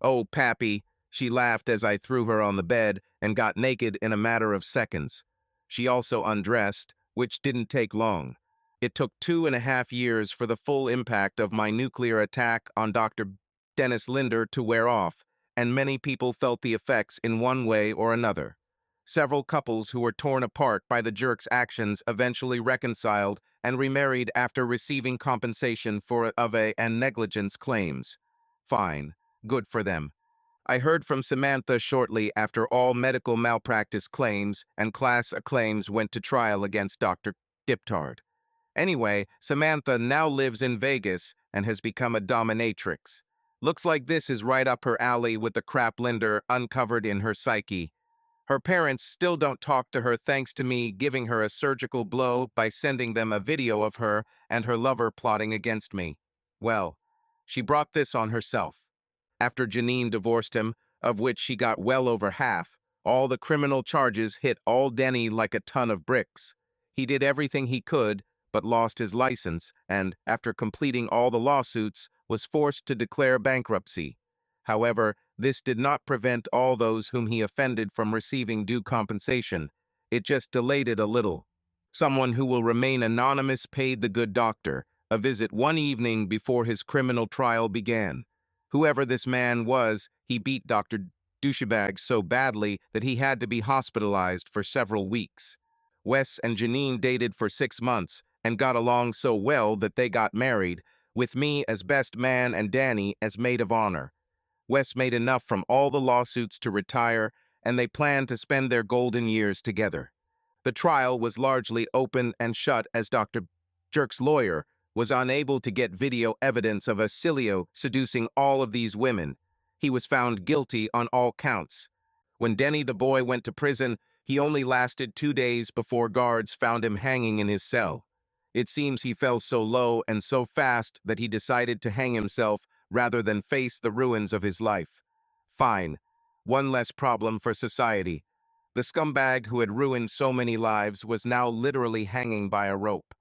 "Oh, Pappy," she laughed as I threw her on the bed and got naked in a matter of seconds. She also undressed, which didn't take long. It took 2.5 years for the full impact of my nuclear attack on Dr. Dennis Linder to wear off, and many people felt the effects in one way or another. Several couples who were torn apart by the jerk's actions eventually reconciled and remarried after receiving compensation for and negligence claims. Fine. Good for them. I heard from Samantha shortly after all medical malpractice claims and class claims went to trial against Dr. Diptard. Anyway, Samantha now lives in Vegas and has become a dominatrix. Looks like this is right up her alley with the crap Linder uncovered in her psyche. Her parents still don't talk to her thanks to me giving her a surgical blow by sending them a video of her and her lover plotting against me. Well, she brought this on herself. After Janine divorced him, of which she got well over half, all the criminal charges hit all Denny like a ton of bricks. He did everything he could, but lost his license, and, after completing all the lawsuits, was forced to declare bankruptcy. However, this did not prevent all those whom he offended from receiving due compensation. It just delayed it a little. Someone who will remain anonymous paid the good doctor a visit one evening before his criminal trial began. Whoever this man was, he beat Dr. Douchebag so badly that he had to be hospitalized for several weeks. Wes and Janine dated for 6 months and got along so well that they got married, with me as best man and Danny as maid of honor. Wes made enough from all the lawsuits to retire, and they planned to spend their golden years together. The trial was largely open and shut as Dr. Jerk's lawyer was unable to get video evidence of Acilio seducing all of these women. He was found guilty on all counts. When Denny the boy went to prison, he only lasted 2 days before guards found him hanging in his cell. It seems he fell so low and so fast that he decided to hang himself rather than face the ruins of his life. Fine. One less problem for society. The scumbag who had ruined so many lives was now literally hanging by a rope.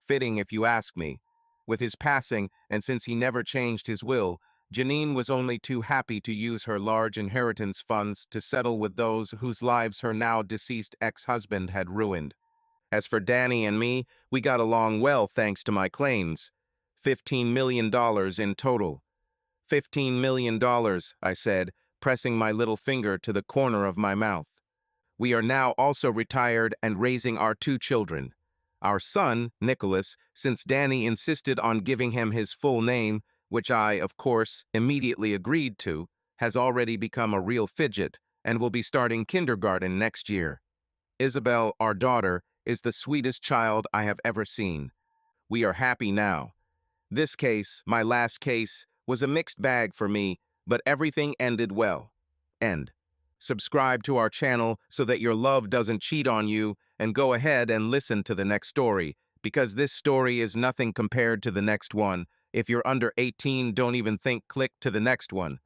Fitting, if you ask me. With his passing, and since he never changed his will, Janine was only too happy to use her large inheritance funds to settle with those whose lives her now deceased ex-husband had ruined. As for Danny and me, we got along well thanks to my claims. $15 million in total. $15 million, I said, pressing my little finger to the corner of my mouth. We are now also retired and raising our 2 children. Our son, Nicholas, since Danny insisted on giving him his full name, which I, of course, immediately agreed to, has already become a real fidget and will be starting kindergarten next year. Isabel, our daughter, is the sweetest child I have ever seen. We are happy now. This case, my last case, was a mixed bag for me, but everything ended well. End. Subscribe to our channel so that your love doesn't cheat on you, and go ahead and listen to the next story, because this story is nothing compared to the next one. If you're under 18, don't even think click to the next one.